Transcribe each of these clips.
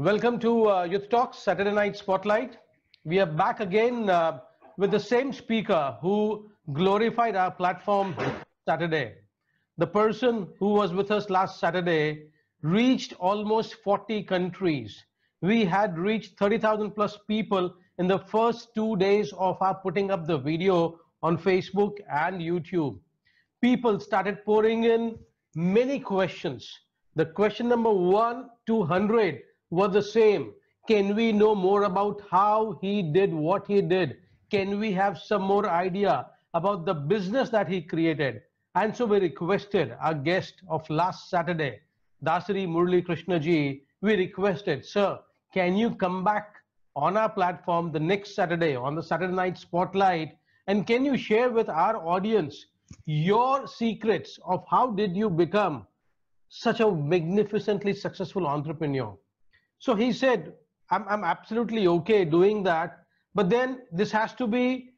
Welcome to Youth Talks Saturday Night Spotlight. We are back again with the same speaker who glorified our platform Saturday. The person who was with us last Saturday reached almost 40 countries. We had reached 30,000 plus people in the first 2 days of our putting up the video on Facebook and YouTube. People started pouring in many questions. The question number 1 to 100 were the same. Can we know more about how he did what he did? Can we have some more idea about the business that he created? And so we requested our guest of last Saturday, Dasari Murali Krishna ji, we requested, sir, can you come back on our platform the next Saturday on the Saturday Night Spotlight, and can you share with our audience your secrets of how did you become such a magnificently successful entrepreneur? So he said, I'm absolutely okay doing that, but then this has to be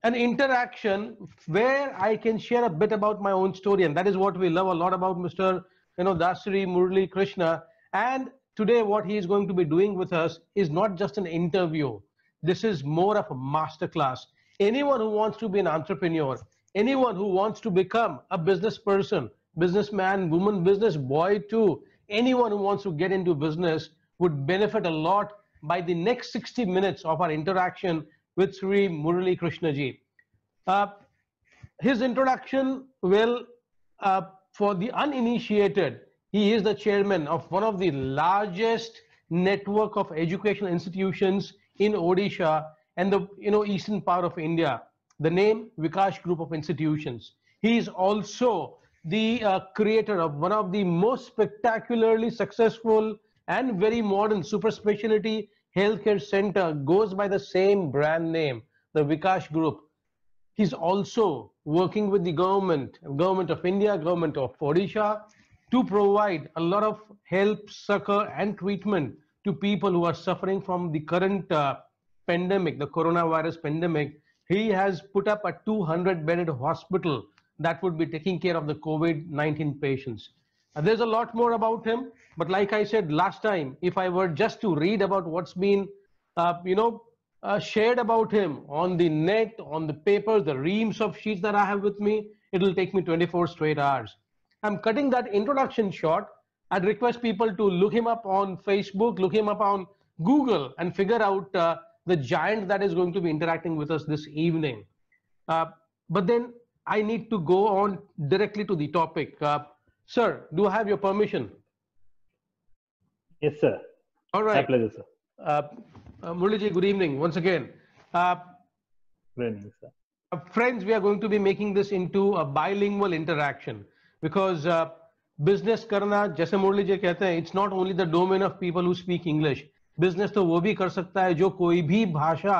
an interaction where I can share a bit about my own story, and that is what we love a lot about Mr. Dasari Murali Krishna. And today what he is going to be doing with us is not just an interview. This is more of a masterclass. Anyone who wants to be an entrepreneur, anyone who wants to become a business person, businessman, woman, business boy too, anyone who wants to get into business would benefit a lot by the next 60 minutes of our interaction with Sri Murali Krishna ji. His introduction will, for the uninitiated, he is the chairman of one of the largest network of educational institutions in Odisha and the eastern part of India. The name Vikash Group of Institutions. He is also the creator of one of the most spectacularly successful and very modern super specialty healthcare center, goes by the same brand name, the Vikash Group. He's also working with the government of India, government of Odisha, to provide a lot of help, succor and treatment to people who are suffering from the current pandemic, the coronavirus pandemic. He has put up a 200-bedded hospital that would be taking care of the COVID-19 patients. There's a lot more about him, but like I said last time, if I were just to read about what's been, shared about him on the net, on the paper, the reams of sheets that I have with me, it'll take me 24 straight hours. I'm cutting that introduction short. I'd request people to look him up on Facebook, look him up on Google, and figure out the giant that is going to be interacting with us this evening. But then I need to go on directly to the topic. Sir, do I have your permission? Yes, sir. All right. My pleasure, sir. Muraliji, good evening once again. Good evening, sir. Friends, we are going to be making this into a bilingual interaction because business karna, jaise Muraliji कहते हैं, it's not only the domain of people who speak English. Business तो वो भी कर सकता है जो कोई भी भाषा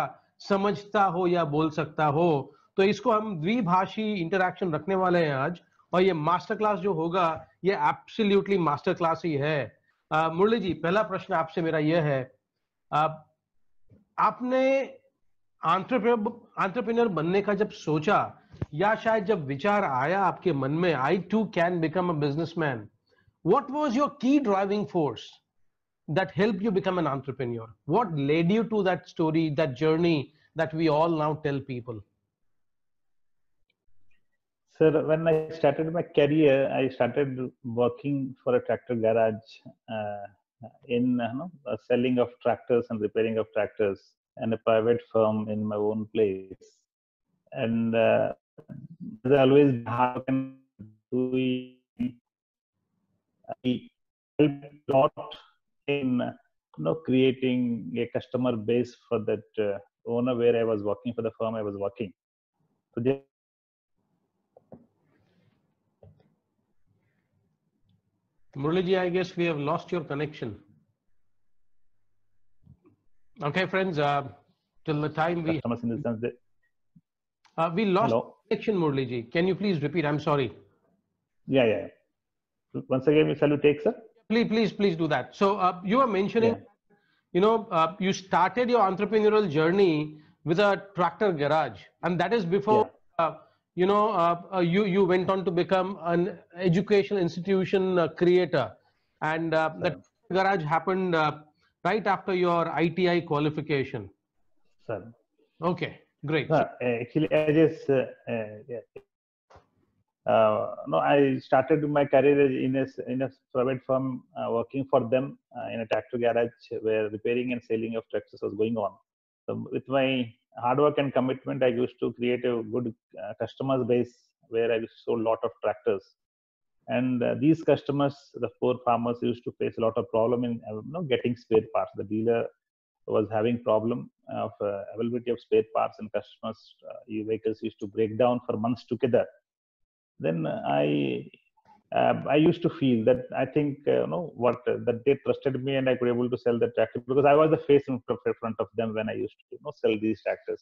समझता हो या बोल सकता हो. तो इसको हम द्विभाषी इंटरैक्शन रखने वाले हैं आज, और ये मास्टर क्लास जो होगा ये एब्सोल्युटली मास्टर क्लास ही है. मुरली जी, पहला प्रश्न आपसे मेरा यह है, आपने एंटरप्रेन्योर बनने का जब सोचा या शायद जब विचार आया आपके मन में, I too can become a businessman, what was your key driving force that helped you become an entrepreneur? What led you to that story, that journey that we all now tell people? Sir, when I started my career, I started working for a tractor garage in selling of tractors and repairing of tractors, and a private firm in my own place. And there's always how can we help a lot in creating a customer base for that owner where I was working, for the firm I was working. So Muraliji, I guess we have lost your connection. Okay, friends, till the time we customers in the sense that we lost hello? connection, Muraliji. Can you please repeat? I'm sorry. Yeah. Once again, shall you take, sir? Please do that. So you were mentioning, you started your entrepreneurial journey with a tractor garage, and that is before you went on to become an educational institution creator, and that garage happened right after your ITI qualification. Sir. Okay, great. Actually, I just no, I started my career in a private firm, working for them in a tractor garage where repairing and selling of tractors was going on. So with my hard work and commitment, I used to create a good customer base where I sold a lot of tractors. And these customers, the poor farmers, used to face a lot of problem in getting spare parts. The dealer was having problem of availability of spare parts, and customers vehicles used to break down for months together. Then I used to feel that I think that they trusted me and I could able to sell the tractor because I was the face in front of them when I used to sell these tractors.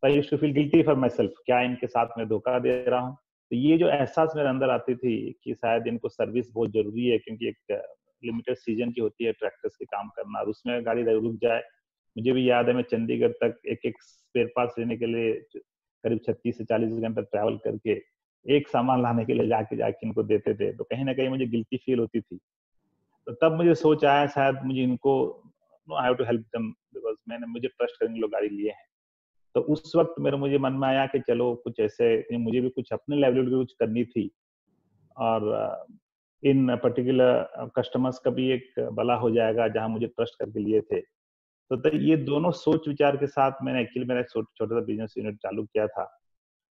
So I used to feel guilty for myself. क्या इनके साथ मैं धोखा दे रहा हूँ? तो ये जो एहसास मेरे अंदर आती थी कि शायद इनको सर्विस बहुत जरूरी है क्योंकि एक लिमिटेड सीजन की होती है ट्रैक्टर्स के काम करना और उसमें गाड़ी रुक जाए. मुझे भी याद है मैं चंडीगढ़ तक एक स्पेयर पार्ट्स लेने के लिए करीब 36 से 40 घंटा ट्रैवल करके एक सामान लाने के लिए जाके इनको देते थे. तो कहीं ना कहीं मुझे गिल्टी फील होती थी. तो तब मुझे सोच आया शायद मुझे इनको I have to help them because मुझे ट्रस्ट करके लोग गाड़ी लिए हैं. तो उस वक्त मुझे मन में आया कि चलो कुछ ऐसे मुझे भी कुछ अपने लाइवलीहुड कुछ करनी थी और इन पर्टिकुलर कस्टमर्स का भी एक भला हो जाएगा जहां मुझे ट्रस्ट करके लिए थे. तो ये दोनों सोच विचार के साथ मैंने एक्चुअली मेरा छोटा सा बिजनेस यूनिट चालू किया था.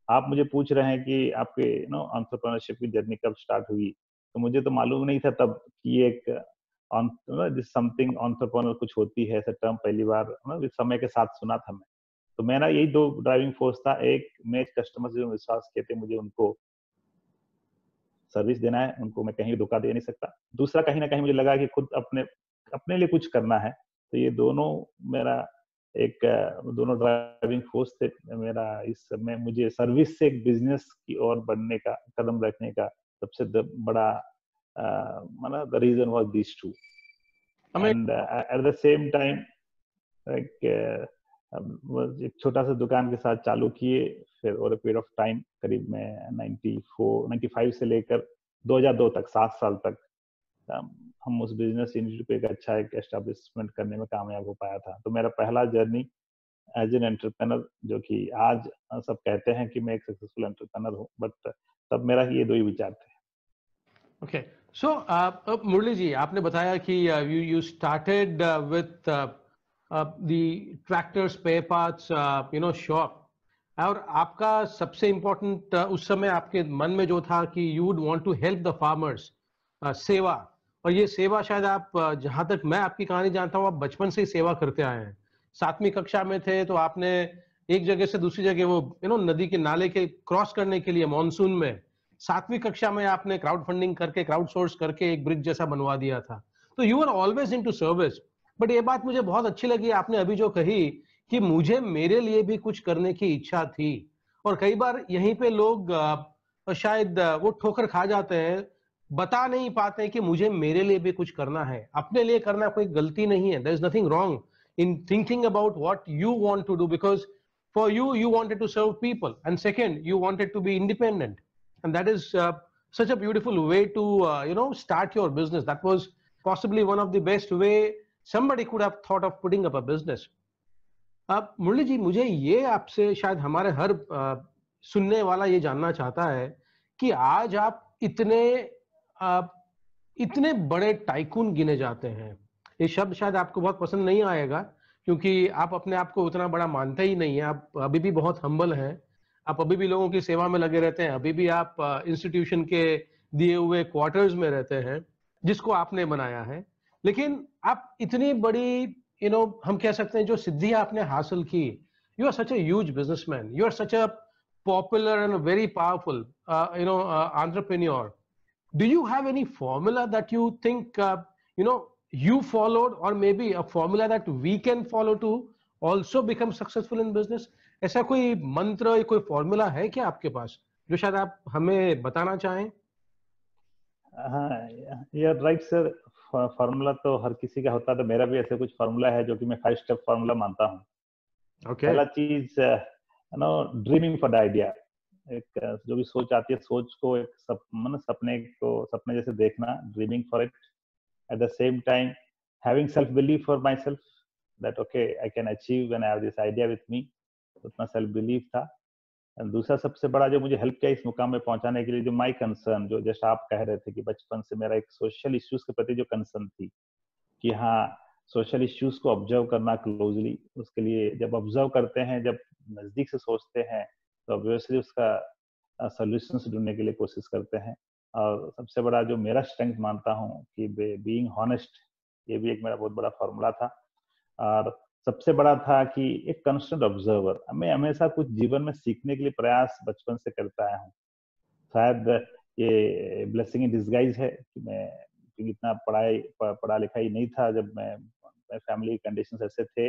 आप मुझे पूछ रहे हैं कि आपके एंटरप्रेन्योरशिप की जर्नी कब स्टार्ट हुई. तो मुझे तो मालूम नहीं था तब कि एक समथिंग एंटरप्रेन्योर कुछ होती है ऐसा टर्म पहली बार समय के साथ सुना था मैं. तो मेरा यही दो ड्राइविंग फोर्स था. एक मैं कस्टमर से जो विश्वास किए थे मुझे उनको सर्विस देना है, उनको मैं कहीं धोखा दे नहीं सकता. दूसरा कहीं ना कहीं मुझे लगा कि खुद अपने लिए कुछ करना है. तो ये दोनों मेरा दोनों ड्राइविंग फोर्स थे मेरा. इस समय मुझे सर्विस से एक बिजनेस की ओर बढ़ने का कदम रखने का सबसे बड़ा मतलब the reason was this too. And at the same time एक छोटा सा दुकान के साथ चालू किए. फिर ओवर पीरियड ऑफ टाइम करीब मैं 95 से लेकर 2002 तक 7 साल तक हम उस बिजनेस यूनिट पे एक अच्छा एक एस्टेब्लिशमेंट करने में कामयाब हो पाया था. तो मेरा पहला जर्नी एज एन एंटरप्रेन्योर जो कि आज सब कहते हैं कि मैं एक सक्सेसफुल एंटरप्रेन्योर हूँ, बट तब मेरा ये दो ही विचार थे. ओके, सो मुरली जी आपने बताया कि you started with the tractor spare parts shop, और आपका सबसे इम्पोर्टेंट उस समय आपके मन में जो था कि you would want to help the farmers, सेवा. और ये सेवा शायद आप जहां तक मैं आपकी कहानी जानता हूँ आप बचपन से ही सेवा करते आए हैं. 7वीं कक्षा में थे तो आपने एक जगह से दूसरी जगह वो नदी के नाले के क्रॉस करने के लिए मॉनसून में 7वीं कक्षा में आपने क्राउड फंडिंग करके क्राउड सोर्स करके एक ब्रिज जैसा बनवा दिया था. तो you are always into service. But ये बात मुझे बहुत अच्छी लगी आपने अभी जो कही कि मुझे मेरे लिए भी कुछ करने की इच्छा थी. और कई बार यहीं पे लोग शायद वो ठोकर खा जाते हैं, बता नहीं पाते कि मुझे मेरे लिए भी कुछ करना है. अपने लिए करना कोई गलती नहीं है. There is nothing wrong in thinking about what you want to do, because for you wanted to serve people, and second you wanted to be independent, and that is such a beautiful way to start your business. That was possibly one of the best way somebody could have thought of putting up a business. अब मुरली जी मुझे ये आपसे शायद हमारे हर सुनने वाला ये जानना चाहता है कि आज आप इतने बड़े टाइकून गिने जाते हैं. ये शब्द शायद आपको बहुत पसंद नहीं आएगा क्योंकि आप अपने आप को उतना बड़ा मानते ही नहीं है. आप अभी भी बहुत हम्बल हैं. आप अभी भी लोगों की सेवा में लगे रहते हैं. अभी भी आप इंस्टीट्यूशन के दिए हुए क्वार्टर्स में रहते हैं जिसको आपने बनाया है. लेकिन आप इतनी बड़ी हम कह सकते हैं जो सिद्धि आपने हासिल की. You are such a huge businessman. You are such a popular and very powerful entrepreneur. Do you have any formula that you think you followed, or maybe a formula that we can follow to also become successful in business? ऐसा कोई मंत्र या कोई formula है क्या आपके पास जो शायद आप हमें बताना चाहें? हाँ, यार राइट सर. फॉर्मूला तो हर किसी का होता है. तो मेरा भी ऐसे कुछ फॉर्मूला है जो कि मैं 5 स्टेप फॉर्मूला मानता हूँ. पहला चीज ड्रीमिंग फॉर द आइडिया. एक जो भी सोच आती है सोच को एक सपने जैसे देखना, dreaming for it. Eight the same time having self belief for myself that okay I can achieve when I have this idea with me, उतना self belief था। और दूसरा सबसे बड़ा जो मुझे हेल्प किया इस मुकाम में पहुंचाने के लिए, जो माय कंसर्न, जो जैसे आप कह रहे थे कि बचपन से मेरा एक सोशल इश्यूज के प्रति जो कंसर्न थी कि हाँ सोशल इश्यूज को ऑब्जर्व करना क्लोजली, उसके लिए जब ऑब्जर्व करते हैं, जब नजदीक से सोचते हैं तो ऑब्वियसली उसका सॉल्यूशंस ढूंढने के लिए कोशिश करते हैं। और सबसे बड़ा जो मेरा स्ट्रेंथ मानता हूँ कि बीइंग हॉनेस्ट, ये भी एक मेरा बहुत बड़ा फॉर्मूला था। और सबसे बड़ा था कि एक कंस्टेंट ऑब्जर्वर, मैं हमेशा कुछ जीवन में सीखने के लिए प्रयास बचपन से करता आया हूँ। शायद ये ब्लेसिंग इन डिस्गाइज है कि मैं, क्योंकि इतना पढ़ा लिखाई नहीं था जब मैं फैमिली कंडीशंस ऐसे थे,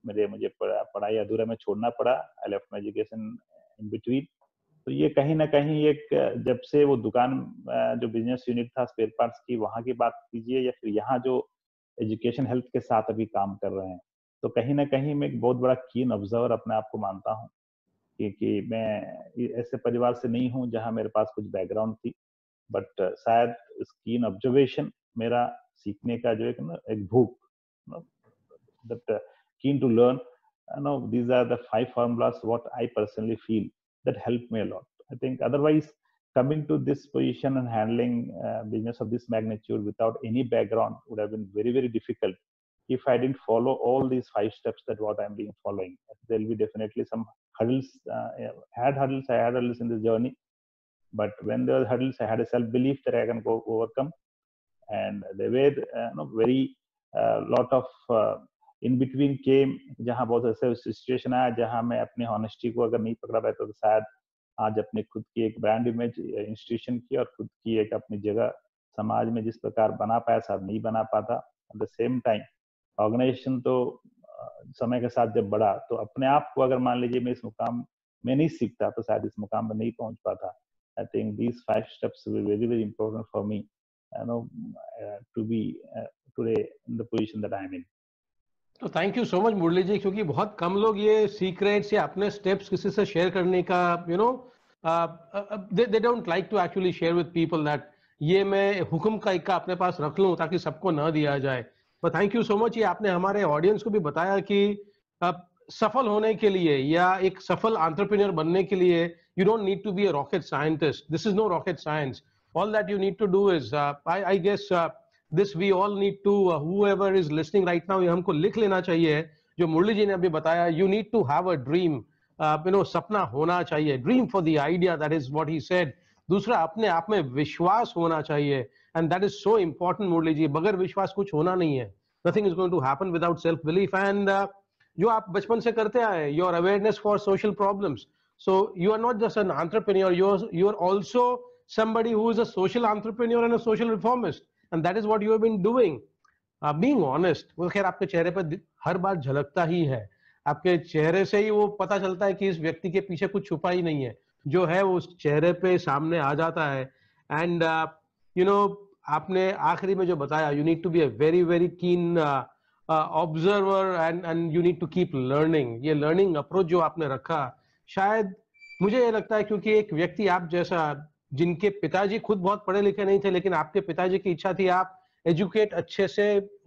मुझे पढ़ाई अधूरा में छोड़ना पड़ा। I left my education in between. तो ये कहीं ना कहीं एक, जब से वो दुकान जो बिजनेस यूनिट था स्पेयर पार्ट्स की, वहां की बात कीजिए या फिर यहाँ जो एजुकेशन हेल्थ के साथ अभी काम कर रहे हैं, तो कहीं ना कहीं मैं एक बहुत बड़ा कीन ऑब्जर्वर अपने आप को मानता हूँ कि मैं ऐसे परिवार से नहीं हूँ जहाँ मेरे पास कुछ बैकग्राउंड थी, बट शायद कीन ऑब्जर्वेशन मेरा सीखने का जो एक भूख, that keen to learn. These are the 5 formulas what I personally feel that helped me a lot. I think otherwise coming to this position and handling business of this magnitude without any background would have been very, very difficult if I didn't follow all these 5 steps that what I'm being following. There will be definitely some hurdles. I had hurdles in this journey, but when there were hurdles, I had a self-belief that I can go overcome. And there were very lot of in between came, जहाँ बहुत ऐसे situation आया जहाँ मैं अपनी honesty को अगर नहीं पकड़ा पाता तो शायद आज अपने खुद की एक ब्रांड इमेज इंस्टीट्यूशन की और खुद की एक अपनी जगह समाज में जिस प्रकार बना पाया शायद नहीं बना पाता। At the same time organisation तो समय के साथ जब बढ़ा तो अपने आप को अगर मान लीजिए मैं इस मुकाम में नहीं सीखता तो शायद इस मुकाम में नहीं पहुंच पाता। I think these 5 steps were very very important for me to be today in the position that I am in. तो thank you so much Murali ji, क्योंकि बहुत कम लोग ये सीक्रेट्स या अपने स्टेप्स किसी से शेयर करने का they don't like to actually share with people that ये मैं हुक्म का इक्का अपने पास रख लूं ताकि सबको ना दिया जाए। पर थैंक यू सो मच, ये आपने हमारे ऑडियंस को भी बताया कि सफल होने के लिए या एक सफल एंटरप्रेन्योर बनने के लिए you don't need to be a rocket scientist. This is no rocket science. All that you need to do is I guess this we all need to whoever is listening right now, ये हमको लिख लेना चाहिए जो मुरली जी ने अभी बताया। you need to have a dream, सपना होना चाहिए, dream for the idea, that is what he said। दूसरा अपने आप में विश्वास होना चाहिए, and that is so important मुरली जी, बगैर विश्वास कुछ होना नहीं है। nothing is going to happen without self belief। and जो आप बचपन से करते आए, your awareness for social problems, so you are not just an entrepreneur, you are also somebody who is a social entrepreneur and a social reformist, and that is what you have been doing। being honest, वो खैर आपके चेहरे पर हर बार झलकता ही है, आपके चेहरे से ही वो पता चलता है कि इस व्यक्ति के पीछे कुछ छुपा ही नहीं है, जो है वो उस चेहरे पे सामने आ जाता है। एंड आपने आखिरी में जो बताया, you need to be a very very keen observer and you need to keep learning. ये लर्निंग अप्रोच जो आपने रखा, शायद मुझे ये लगता है क्योंकि एक व्यक्ति आप जैसा, जिनके पिताजी खुद बहुत पढ़े लिखे नहीं थे, लेकिन आपके पिताजी की इच्छा थी आप एजुकेट अच्छे से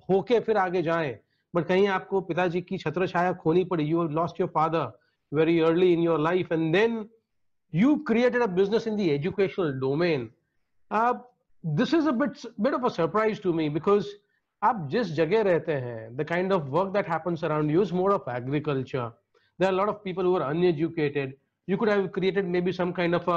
होके फिर आगे जाएं, बट कहीं आपको पिताजी की छत्र छाया खोनी पड़ी। You lost your father very early in your life and then you created a business in the educational domain। This is a bit of a surprise to me because आप जिस जगह रहते हैं, the kind of work that happens around you is more of agriculture। There are a lot of people who are uneducated। You could have created maybe some kind of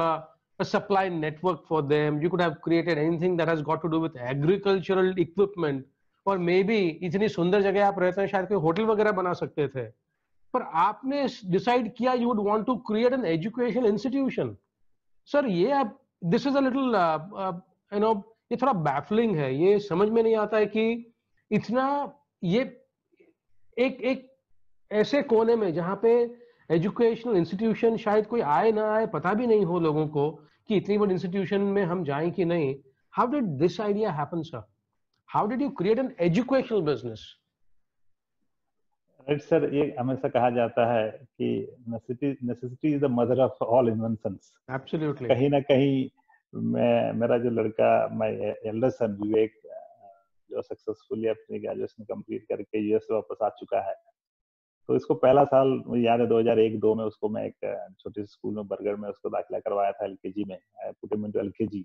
a supply network for them। You could have created anything that has got to do with agricultural equipment, or maybe इतनी सुंदर जगह आप रहते हैं, शायद कोई hotel वगैरह बना सकते थे, पर आपने डिसाइड किया you would want to create an educational institution. Sir ये आप, दिस इज अ लिटिल ये थोड़ा बैफलिंग है, ये समझ में नहीं आता है कि इतना ये एक ऐसे कोने में जहां पे एजुकेशनल इंस्टीट्यूशन शायद कोई आए ना आए, पता भी नहीं हो लोगों को कि इतनी बड़ी इंस्टीट्यूशन में हम जाएं कि नहीं। How did this idea happen sir? How did you create an educational business? Right sir, ये हमेशा कहा जाता है कि necessity is the mother of all inventions. Absolutely. कहीं ना कहीं मेरा जो लड़का, माय एल्डर सन विवेक, जो सक्सेसफुली अपनी ग्रेजुएशन कंप्लीट करके यूएस से वापस आ चुका है। तो इसको पहला साल मुझे याद है 2001-2 में उसको मैं एक छोटे स्कूल में बरगढ़ में उसको दाखिला करवाया था एलकेजी में, I put him into LKG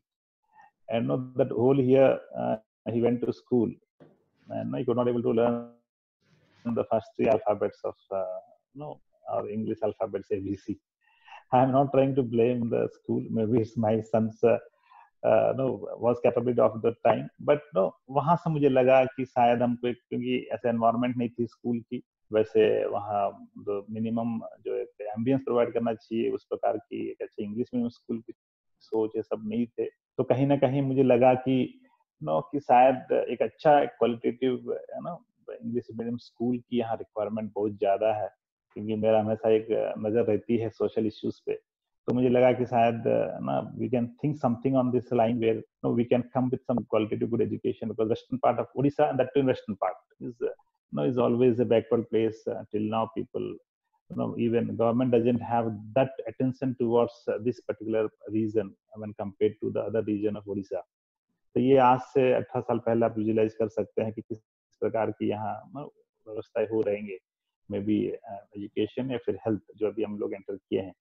and not that whole year he went to school and he could not able to learn the first three alphabets of our English alphabets ABC. I am not trying to blame the school, maybe it's my son's no was capability of the time, but no वहां से मुझे लगा कि शायद हमको क्योंकि ऐसा environment नहीं थी स्कूल की, वैसे वहाँ जो मिनिमम जो एक एम्बियंस प्रोवाइड करना चाहिए उस प्रकार की एक अच्छी इंग्लिश मीडियम स्कूल की सोच ये सब नहीं थे। तो कहीं ना कहीं मुझे लगा कि कि शायद एक अच्छा क्वालिटेटिव है ना इंग्लिश मीडियम स्कूल की यहाँ रिक्वायरमेंट बहुत ज्यादा है, क्योंकि मेरा हमेशा एक नजर रहती है सोशल इश्यूज पे। तो मुझे लगा कि शायद ना we can think something on this line where we can come with some qualitative good education, because western part of Odisha and that too western part is always a backward place till now. People even government doesn't have that attention towards this particular region when compared to the other region of Odisha. तो ये आज से 18 साल पहले आप visualise कर सकते हैं कि किस प्रकार की यहाँ व्यवस्थाएं हो रहेंगे, मे बी एजुकेशन या फिर हेल्थ जो अभी हम लोग एंटर किए हैं।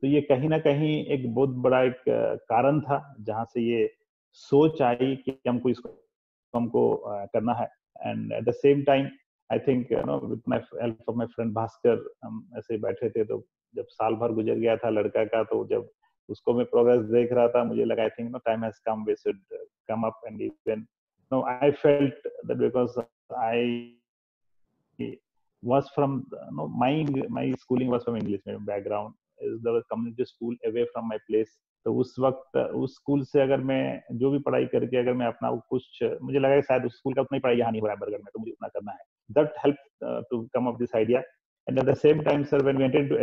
तो ये कहीं ना कहीं एक बहुत बड़ा एक कारण था जहाँ से ये सोच आई कि हमको करना है। And at the same time I think with my help of my friend Bhaskar हम ऐसे बैठे थे, तो जब साल भर गुजर गया था लड़का का, तो जब उसको मैं प्रोग्रेस देख रहा था मुझे लगा I think time has come, we should come up and even I felt that because I was from my schooling was from English medium background, is the community school away from my place। तो उस वक्त उस school से अगर मैं जो भी पढ़ाई करके अगर मैं अपना कुछ मुझे लगा कि शायद उस स्कूल का उतना ही पढ़ाई यहाँ नहीं हो रहा है बरगढ़ में, तो मुझे उतना करना है। That help to come up this idea. And at the same time sir when we entered into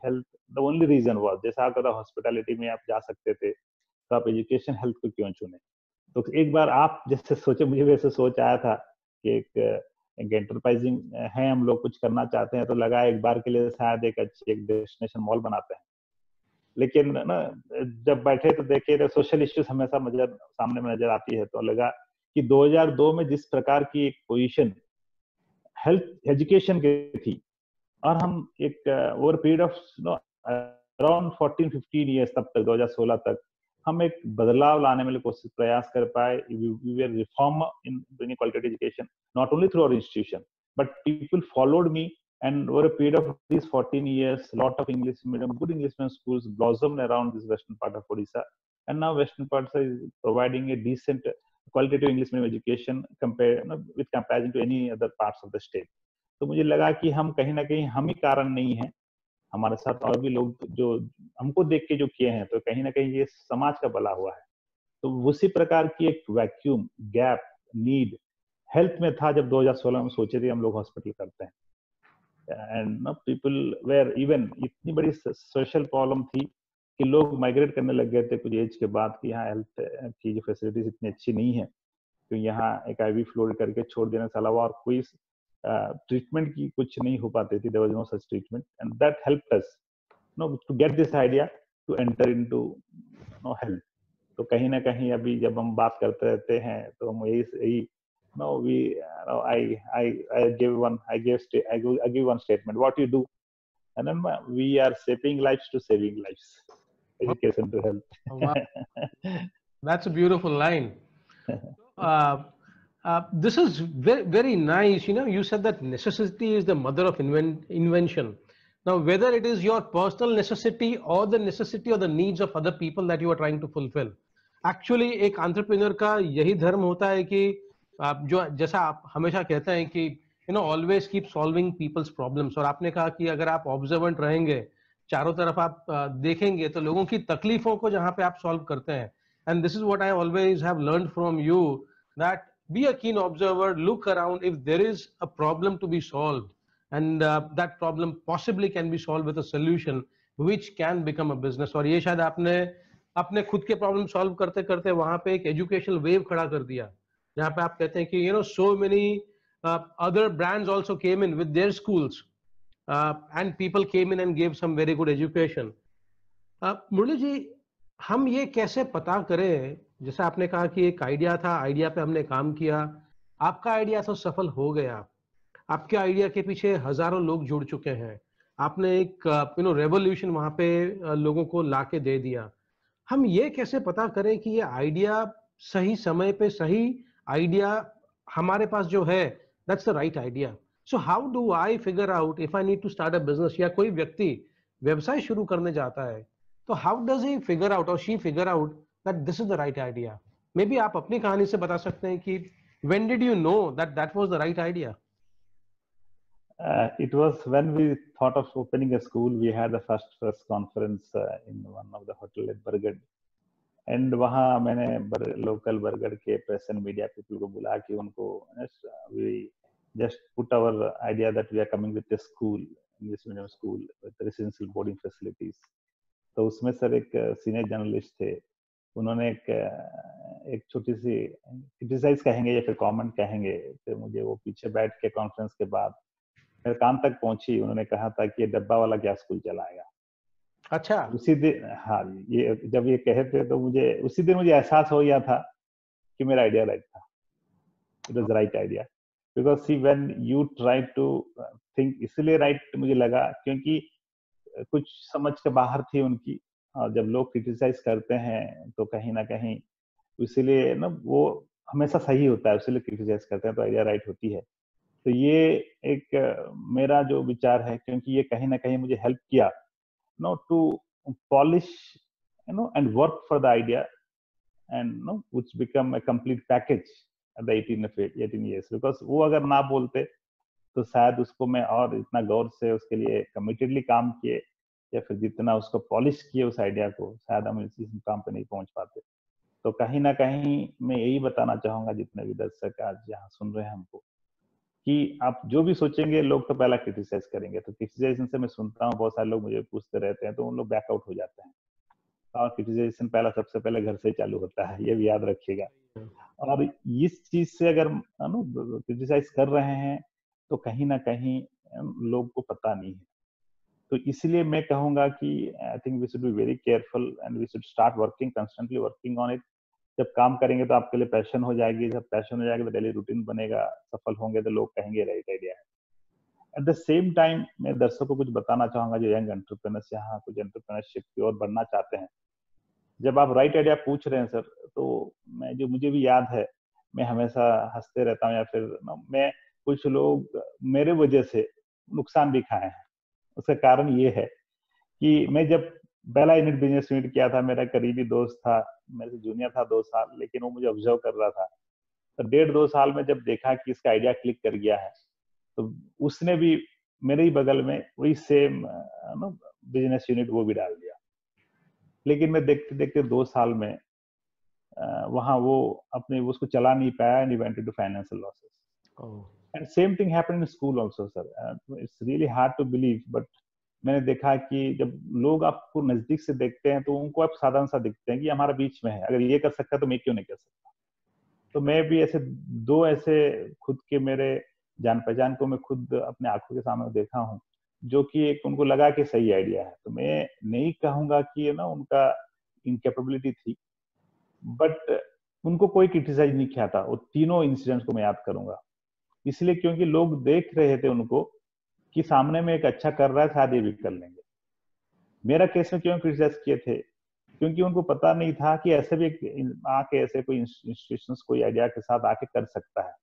health the only reason was, जैसा आपका था हॉस्पिटैलिटी में आप जा सकते थे, तो आप एजुकेशन हेल्थ को क्यों चुने? तो एक बार आप जैसे सोचे, मुझे वैसे सोच आया था कि एक एंटरप्राइजिंग है, हम लोग कुछ करना चाहते हैं, तो लगा एक बार के लिए शायद एक अच्छी एक डेस्टिनेशन मॉल बनाते हैं। लेकिन ना जब बैठे तो देखे तो सोशल इश्यूज हमेशा सामने में नजर आती है, तो लगा कि 2002 में जिस प्रकार की एक पोजीशन हेल्थ एजुकेशन की थी, और हम एक over period of around 14-15 years तब तक 2016 तक हम एक बदलाव लाने में कोशिश प्रयास कर पाए। we were reform in bringing quality education not only through our institution but people followed me, and over a period of these 14 years lot of English medium good English medium schools blossomed around this western part of Odisha, and now western part is providing a decent qualitative English medium education with comparison to any other parts of the state। तो मुझे लगा कि हम कहीं ना कहीं हम ही कारण नहीं है, हमारे साथ और भी लोग जो हमको देख के जो किए हैं, तो कहीं ना कहीं ये समाज का भला हुआ है। तो उसी प्रकार की एक वैक्यूम गैप नीड हेल्थ में था जब 2016 में सोचे थे हम लोग हॉस्पिटल करते हैं। एंड पीपल वेयर इवन इतनी बड़ी सोशल प्रॉब्लम थी कि लोग माइग्रेट करने लग गए थे कुछ एज के बाद कि यहाँ हेल्थ की जो फैसिलिटीज इतनी अच्छी नहीं है, तो यहाँ एक IV फ्लूइड करके छोड़ देने से अलावा और कोई ट्रीटमेंट की कुछ नहीं हो पाती थी। There was no such treatment, and that helped us to get this idea to enter into health. तो कहीं ना कहीं अभी जब हम बात करते रहते हैं तो हम यही I give one statement, what you do, and then we are shaping lives to saving lives, education to health। Wow. That's a beautiful line. This is very, very nice. You said that necessity is the mother of invention. Now, whether it is your personal necessity or the necessity or the needs of other people that you are trying to fulfill, actually एक entrepreneur का यही धर्म होता है कि जो जैसा आप हमेशा कहते हैं कि always keep solving people's problems। और आपने कहा कि अगर आप observant रहेंगे, चारों तरफ आप देखेंगे, तो लोगों की तकलीफों को जहाँ पे आप solve करते हैं। And this is what I always have learned from you, that be a keen observer, look around if there is a problem to be solved, and that problem possibly can be solved with a solution which can become a business। और ये शायद आपने अपने खुद के problem solve करते करते वहां पे एक एजुकेशनल वेव खड़ा कर दिया, जहाँ पे आप कहते हैं कि so many other brands also came in with their schools, and people came in and gave some very good education। मुरली जी, हम ये कैसे पता करें, जैसे आपने कहा कि एक आइडिया था, आइडिया पे हमने काम किया, आपका आइडिया तो सफल हो गया, आपके आइडिया के पीछे हजारों लोग जुड़ चुके हैं, आपने एक रेवोल्यूशन वहां पे लोगों को लाके दे दिया। हम ये कैसे पता करें कि ये आइडिया सही समय पे सही आइडिया हमारे पास जो है, that's the right idea? So how do I figure out if I need to start a business, या कोई व्यक्ति व्यवसाय शुरू करने जाता है, तो how does he figure out और she figure out that this is the right idea? Maybe आप अपनी कहानी से बता सकते हैं कि when did you know that that was the right idea? It was when we thought of opening a school. We had the first press conference in one of the hotel at Bargad. And वहाँ मैंने local Bargarh के press and media people को बुला के उनको we just put our idea that we are coming with a school, English medium school with residential boarding facilities. तो उसमें sir एक सीनियर जर्नलिस्ट थे, उन्होंने एक छोटी सी क्रिटिसाइज कहेंगे या फिर कमेंट कहेंगे, फिर मुझे वो पीछे बैठ के कॉन्फ्रेंस के बाद मेरे कान तक पहुंची। उन्होंने कहा था कि ये डब्बा वाला क्या स्कूल चलाएगा। अच्छा, उसी दिन, हाँ, ये जब ये कहे थे तो मुझे उसी दिन मुझे एहसास हो गया था कि मेरा आइडिया राइट था। It was right idea because see when you try to think, इसलिए राइट मुझे लगा क्योंकि कुछ समझ के बाहर थी उनकी। और जब लोग क्रिटिसाइज करते हैं तो कहीं ना कहीं इसीलिए ना वो हमेशा सही होता है, इसलिए क्रिटिसाइज करते हैं तो आइडिया राइट होती है। तो ये एक मेरा जो विचार है, क्योंकि ये कहीं ना कहीं मुझे हेल्प किया to polish and work for the idea and which become a complete package at the 18 years, because वो अगर ना बोलते तो शायद उसको मैं और इतना गौर से उसके लिए कमिटेडली काम किए या फिर जितना उसको पॉलिश किए उस आइडिया को, शायद हम इस मुकाम पे नहीं पहुंच पाते। तो कहीं ना कहीं मैं यही बताना चाहूंगा जितने भी दर्शक आज यहाँ सुन रहे हैं हमको, कि आप जो भी सोचेंगे लोग तो पहला क्रिटिसाइज करेंगे। तो क्रिटिसाइजेशन से मैं सुनता हूँ बहुत सारे लोग मुझे पूछते रहते हैं तो उन लोग बैकआउट हो जाते हैं। और क्रिटिसाइजेशन पहला सबसे पहले घर से चालू होता है, ये भी याद रखिएगा। और इस चीज से अगर क्रिटिसाइज कर रहे हैं तो कहीं ना कहीं लोग को पता नहीं है। तो इसलिए मैं कहूंगा कि I think we should be very careful and we should start working, constantly working on it. जब काम करेंगे तो आपके लिए पैशन हो जाएगी, जब पैशन हो जाएगा तो डेली रूटीन बनेगा, सफल होंगे तो लोग कहेंगे राइट आइडिया है। एट द सेम टाइम मैं दर्शकों को कुछ बताना चाहूंगा जो यंग एंटरप्रेन्योर्स यहाँ कुछ एंटरप्रेन्योरशिप की ओर बढ़ना चाहते हैं। जब आप राइट आइडिया पूछ रहे हैं सर, तो मैं जो मुझे भी याद है, मैं हमेशा हंसते रहता हूँ या फिर मैं कुछ लोग मेरे वजह से नुकसान भी खाए हैं। उसका कारण ये है कि मैं जब पहला यूनिट बिजनेस यूनिट किया था, मेरा करीबी दोस्त था, मेरे से जूनियर था 2 साल, लेकिन वो मुझे ऑब्जर्व कर रहा था। तो 1.5-2 साल में जब देखा कि इसका आइडिया क्लिक कर गया है, तो उसने भी मेरे ही बगल में वही सेम बिजनेस यूनिट वो भी डाल दिया। लेकिन मैं देखते देखते 2 साल में वहां वो अपने उसको चला नहीं पाया and he went into financial losses. And same thing happened in school also sir. It's really hard to believe, but मैंने देखा कि जब लोग आपको नजदीक से देखते हैं तो उनको आप साधारण सा दिखते हैं कि हमारा बीच में है, अगर ये कर सकता है तो मैं क्यों नहीं कर सकता। तो मैं भी ऐसे 2 ऐसे खुद के मेरे जान पहचान को मैं खुद अपने आंखों के सामने देखा हूँ, जो कि एक उनको लगा कि सही आइडिया है। तो मैं नहीं कहूंगा कि उनका इनकेपेबिलिटी थी, बट उनको कोई क्रिटिसाइज नहीं किया था। वो तीनों इंसिडेंट्स को मैं याद करूंगा, इसलिए क्योंकि लोग देख रहे थे उनको कि सामने में एक अच्छा कर रहा है, शायद ये भी कर लेंगे। मेरा केस में क्यों क्रिटिसाइज किए थे, क्योंकि उनको पता नहीं था कि ऐसे भी आके ऐसे कोई इंस्टीट्यूशंस कोई आइडिया के साथ आके कर सकता है।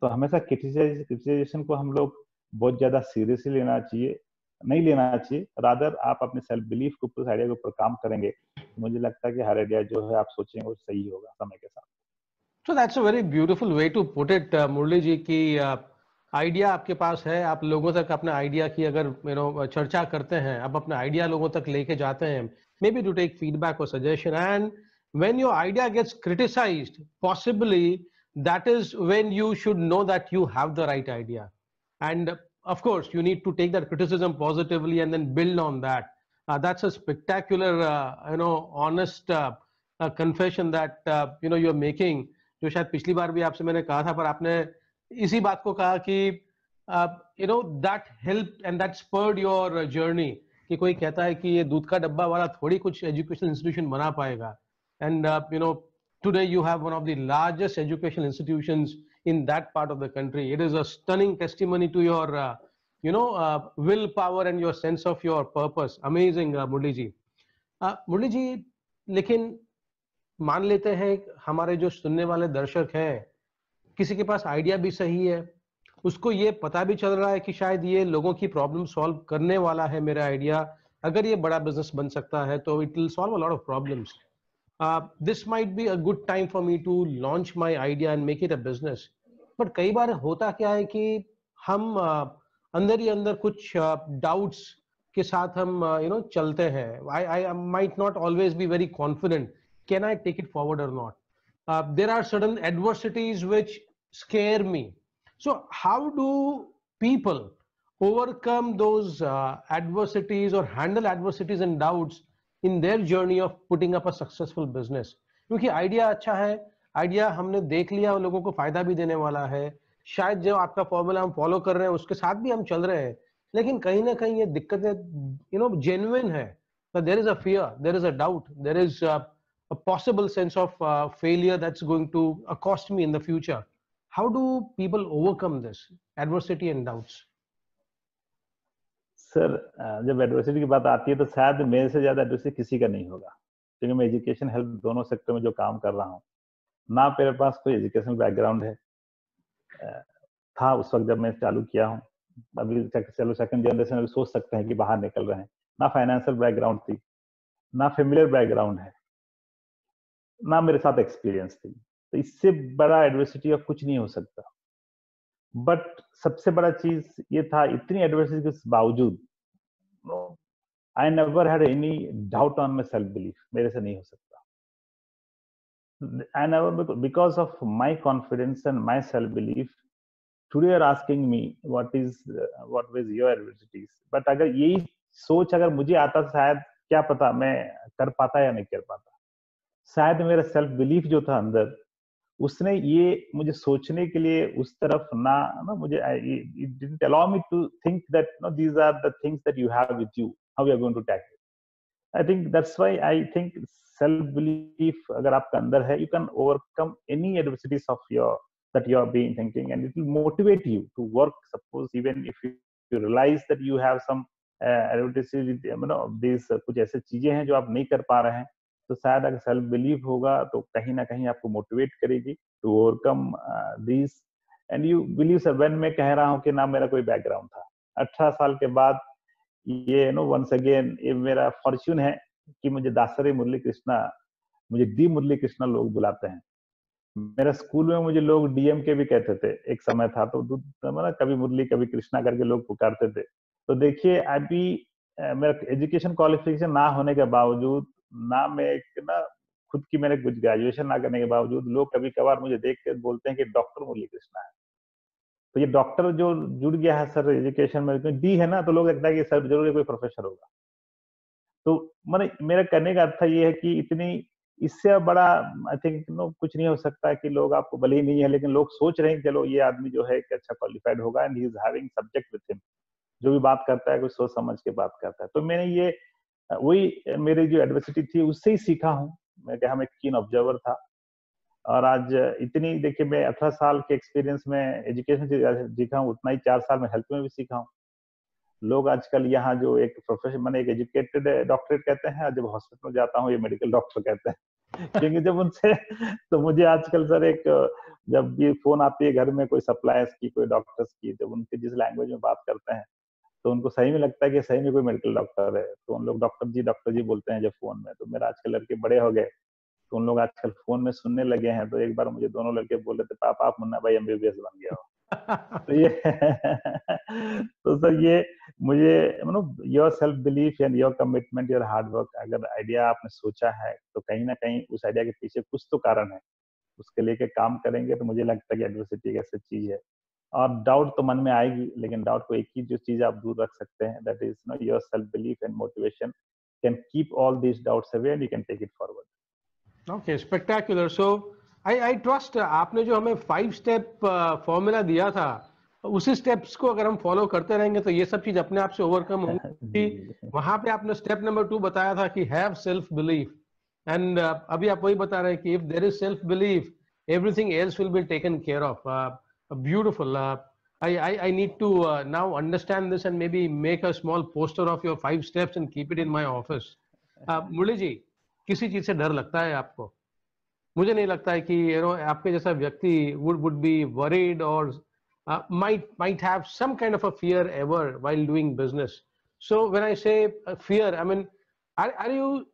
तो हमेशा क्रिटिसाइजेशन को हम लोग बहुत ज्यादा सीरियसली लेना चाहिए, नहीं लेना चाहिए। रादर आप अपने सेल्फ बिलीफ के ऊपर, आइडिया के ऊपर काम करेंगे, मुझे लगता है कि हर आइडिया जो है आप सोचेंगे वो सही होगा समय के साथ। So that's a very beautiful way to put it, मुरली जी, की आइडिया आपके पास है, आप लोगों तक अपने आइडिया की अगर चर्चा करते हैं, आप अपने आइडिया लोगों तक लेके जाते हैं, maybe to take feedback और suggestion, and when your idea gets criticized, possibly that is when you should know that you have the right idea. And of course you need to take that criticism positively and then build on that. That's a spectacular honest confession that you're making, जो शायद पिछली बार भी आपसे मैंने कहा था, पर आपने इसी बात को कहा कि that help and that spurred your journey, कि कोई कहता है कि ये दूध का डब्बा वाला थोड़ी कुछ एजुकेशनल इंस्टीट्यूशन बना पाएगा, and today you have one of the largest educational institutions in that part of the country. It is a stunning testimony to your, willpower and your sense of your purpose. Amazing, Murli ji. Murli ji, लेकिन मान लेते हैं हमारे जो सुनने वाले दर्शक हैं, किसी के पास आइडिया भी सही है, उसको ये पता भी चल रहा है कि शायद ये लोगों की प्रॉब्लम सॉल्व करने वाला है मेरा आइडिया, अगर ये बड़ा बिजनेस बन सकता है तो it will solve a lot of problems. This might be a good time for me to launch my idea and make it a business. But कई बार होता क्या है कि हम अंदर ही अंदर कुछ डाउट्स के साथ हम चलते हैं. I might not always be very confident. Can I take it forward or not? There are certain adversities which scare me. So how do people overcome those adversities or handle adversities and doubts in their journey of putting up a successful business? क्योंकि idea अच्छा है, idea हमने देख लिया और लोगों को फायदा भी देने वाला है, शायद जो आपका फॉर्मूला हम फॉलो कर रहे हैं उसके साथ भी हम चल रहे हैं, लेकिन कहीं ना कहीं ये दिक्कतें जेन्युइन है. There is a fear, there is a doubt, there is a possible sense of failure that's going to cost me in the future. How do people overcome this adversity and doubts? Sir, जब adversity की बात आती है तो शायद मेरे से ज्यादा एडवर्सिटी किसी का नहीं होगा, क्योंकि मैं एजुकेशन हेल्थ दोनों सेक्टर में जो काम कर रहा हूँ, ना मेरे पास कोई एजुकेशनल बैकग्राउंड है, था उस वक्त जब मैं चालू किया हूँ. अभी चलो सेकंड जनरेशन अभी सोच सकते हैं कि बाहर निकल रहे हैं. ना फाइनेंशियल बैकग्राउंड थी, ना फेमिलियर बैकग्राउंड है, ना मेरे साथ एक्सपीरियंस थी. तो इससे बड़ा एडवर्सिटी अब कुछ नहीं हो सकता. बट सबसे बड़ा चीज ये था, इतनी एडवर्सिटी के बावजूद I never had any doubt on my self belief. मेरे से नहीं हो सकता. I never, because of my confidence and my self belief, today are asking me what was your adversities. But अगर यही सोच अगर मुझे आता, शायद क्या पता मैं कर पाता या नहीं कर पाता. शायद मेरा सेल्फ बिलीफ जो था अंदर, उसने ये मुझे सोचने के लिए उस तरफ ना मुझे, it didn't allow me to think that these are the things that you have with you, how you are going to tackle. I think that's why I think self belief अगर आपका अंदर है, you can overcome any adversities of that you are being thinking, and it will motivate you to work. Suppose even if you realize that you have some adversities, these कुछ ऐसे चीजें हैं जो आप नहीं कर पा रहे हैं, तो शायद अगर सेल्फ बिलीव होगा तो कहीं ना कहीं आपको मोटिवेट करेगी to overcome this. And you believe sir, when मैं कह रहा हूँ कि ना मेरा कोई बैकग्राउंड था, 18 साल के बाद ये वंस अगेन ये मेरा फॉर्च्यून है कि मुझे दासरी मुरली कृष्णा, मुझे डी मुरली कृष्णा लोग बुलाते हैं. मेरा स्कूल में मुझे लोग डीएम के भी कहते थे, एक समय था तो कभी मुरली कभी कृष्णा करके लोग पुकारते थे. तो देखिए, अभी मेरा एजुकेशन क्वालिफिकेशन ना होने के बावजूद, ना मैं खुद की मैंने कुछ ग्रेजुएशन ना करने के बावजूद, लोग कभी कभार मुझे देख के बोलते हैं कि डॉक्टर मुरली कृष्णा है. तो ये डॉक्टर जो जुड़ गया है सर एजुकेशन में, डी है ना, तो लोग लगता है कि सर जरूर कोई प्रोफेसर होगा. तो मेरा कहने का अर्थ ये है कि इतनी, इससे बड़ा आई थिंक कुछ नहीं हो सकता कि लोग आपको भले ही नहीं है, लेकिन लोग सोच रहे हैं कि चलो ये आदमी जो है एक अच्छा क्वालिफाइड होगा, and he is having subject with him. जो भी बात करता है कुछ सोच समझ के बात करता है. तो मैंने ये वही मेरी जो एडवर्सिटी थी उससे ही सीखा हूँ. मैं क्या, हम एक कीन ऑब्जर्वर था, और आज इतनी, देखिए मैं 18 साल के एक्सपीरियंस में एजुकेशन से सीखा हूँ, उतना ही 4 साल में हेल्थ में भी सीखा हूँ. लोग आजकल यहाँ जो एक प्रोफेशन, मैंने एक एजुकेटेड डॉक्टरेट कहते हैं, जब हॉस्पिटल में जाता हूँ ये मेडिकल डॉक्टर कहते हैं. क्योंकि जब उनसे, तो मुझे आजकल सर एक, जब भी फोन आती है घर में कोई सप्लायर्स की, कोई डॉक्टर्स की, जब उनके जिस लैंग्वेज में बात करते हैं तो उनको सही में लगता है कि सही में कोई मेडिकल डॉक्टर है. तो उन लोग डॉक्टर जी बोलते हैं जब फोन में. तो मेरा आजकल लड़के बड़े हो गए, तो उन लोग आजकल फोन में सुनने लगे हैं. तो एक बार मुझे दोनों लड़के बोल रहे थे, पापा आप मुन्ना भाई एमबीबीएस बन गया हो. तो ये तो सर ये मुझे your self belief and your commitment, your hard work, अगर आइडिया आपने सोचा है तो कहीं ना कहीं उस आइडिया के पीछे कुछ तो कारण है, उसके लेके काम करेंगे तो मुझे लगता है कि एडवर्सिटी एक ऐसी चीज है. और डाउट तो मन में आएगी, लेकिन डाउट को एक ही जो चीज आप दूर रख सकते हैं, that is your self belief and motivation can keep all these doubts away and you can take it forward. Okay, spectacular. So I trust आपने जो हमें 5 स्टेप फॉर्मूला दिया था, उसी स्टेप्स को अगर हम फॉलो करते रहेंगे तो ये सब चीज अपने आप से ओवरकम होंगी. वहां पे आपने स्टेप नंबर 2 बताया था कि हैव सेल्फ बिलीफ, एंड अभी आप वही बता रहे हैं कि if there is self belief everything else will be taken care of. Beautiful. I need to now understand this and maybe make a small poster of your 5 steps and keep it in my office. मुरली जी, किसी चीज से डर लगता है आपको? मुझे नहीं लगता है कि आपके जैसा व्यक्ति would be worried or might have some kind of a fear ever while doing business. So when I say fear, I mean, are you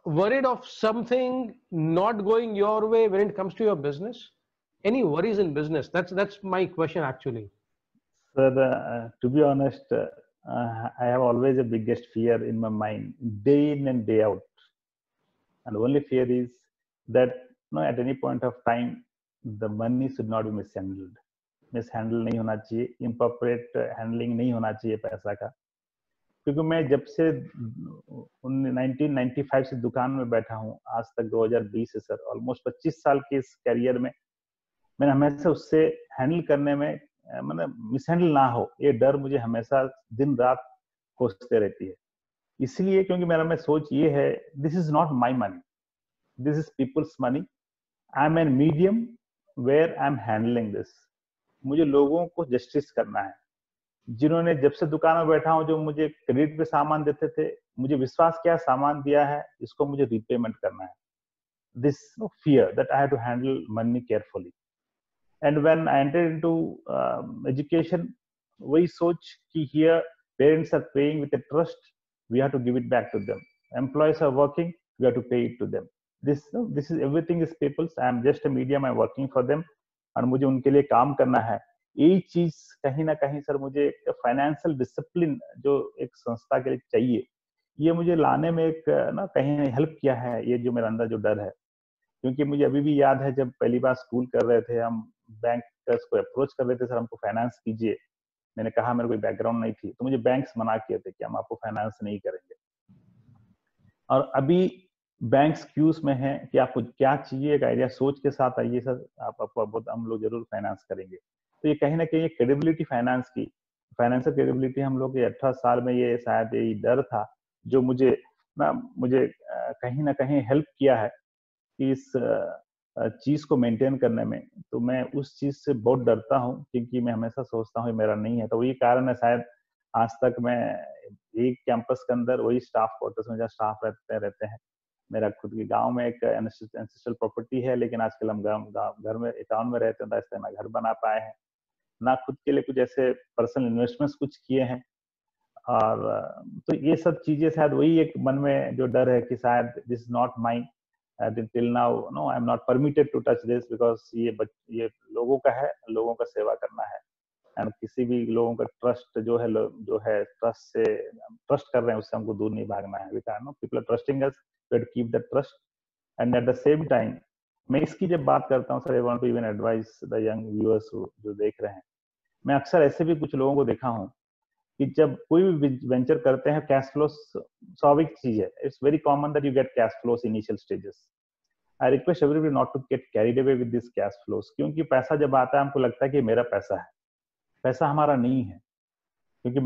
worried of something not going your way when it comes to your business? Any worries in business? That's my question actually. Sir, to be honest, I have always a biggest fear in my mind, day in and day out. And the only fear is that at any point of time, the money should not be mishandled. Mishandle नहीं होना चाहिए, इम्प्रोप्रिएट handling नहीं होना चाहिए पैसा का। क्योंकि मैं जब से 1995 से दुकान में बैठा हूँ आज तक 2020 से सर, ऑलमोस्ट 25 साल के इस करियर में मैंने हमेशा उससे हैंडल करने में मतलब मिसहैंडल ना हो, ये डर मुझे हमेशा दिन रात कोसते रहती है। इसलिए क्योंकि मेरा में सोच ये है, this is not my money, this is people's money, I am an medium where I am handling this. मुझे लोगों को जस्टिस करना है, जिन्होंने जब से दुकान में बैठा हूं, जो मुझे क्रेडिट पे सामान देते थे, मुझे विश्वास किया, सामान दिया है, इसको मुझे रिपेमेंट करना है। This fear that I have to handle money carefully. And when I entered into education, वही सोच कि here parents are paying with a trust, we have to give it back to them, employees are working, we have to pay it to them. This is everything is people's, I am just a medium, I am working for them, और मुझे उनके लिए काम करना है। यही चीज कहीं ना कहीं सर मुझे फाइनेंशियल डिसिप्लिन जो एक संस्था के लिए चाहिए, ये मुझे लाने में एक कहीं हेल्प किया है, ये जो मेरे अंदर जो डर है। क्योंकि मुझे अभी भी याद है जब पहली बार स्कूल कर रहे थे, हम बैंकर्स को अप्रोच कर रहे थे, सर हमको फाइनेंस कीजिए। मैंने कहा मेरे कोई बैकग्राउंड नहीं थी, तो मुझे बैंक्स मना किए थे कि हम आपको फाइनेंस नहीं करेंगे। और अभी बैंक्स क्यूज में है कि आपको क्या चाहिए, एक आइडिया सोच के साथ आइए सर, आपको हम लोग जरूर फाइनेंस करेंगे। तो ये कहीं ना कहीं क्रेडिबिलिटी फाइनेंस की, फाइनेंशियल क्रेडिबिलिटी हम लोग के 18 साल में ये शायद यही डर था जो मुझे कहीं ना कहीं हेल्प किया है कि इस चीज को मेंटेन करने में। तो मैं उस चीज से बहुत डरता हूँ, क्योंकि मैं हमेशा सोचता हूँ मेरा नहीं है। तो वही कारण है शायद आज तक मैं एक कैंपस के अंदर वही स्टाफ क्वार्टर्स में जहाँ स्टाफ रहते हैं। मेरा खुद के गांव में एक एंसेस्ट्रल प्रॉपर्टी है, लेकिन आजकल हम घर में टाउन में रहते हैं, इसलिए ना घर बना पाए हैं, ना खुद के लिए कुछ ऐसे पर्सनल इन्वेस्टमेंट्स कुछ किए हैं। और तो ये सब चीजें शायद वही एक मन में जो डर है कि शायद this is not my till now, no I am not permitted to touch this, because ये लोगों का है, लोगों का सेवा करना है। एंड किसी भी लोगों का ट्रस्ट जो है ट्रस्ट कर रहे हैं, उससे हमको दूर नहीं भागना है। People are trusting us, we have to keep that trust. And at the same time मैं इसकी जब बात करता हूँ sir, I want to even advice the young viewers जो देख रहे हैं, मैं अक्सर ऐसे भी कुछ लोगों को देखा हूँ कि जब कोई भी वेंचर करते हैं, कैश फ्लो स्वाभाविक चीज है, it's very common that you get cash flows initial stages. I request everybody not to get carried away with this cash flows, क्योंकि पैसा जब आता है हमको लगता है कि मेरा पैसा है, पैसा हमारा नहीं है। क्योंकि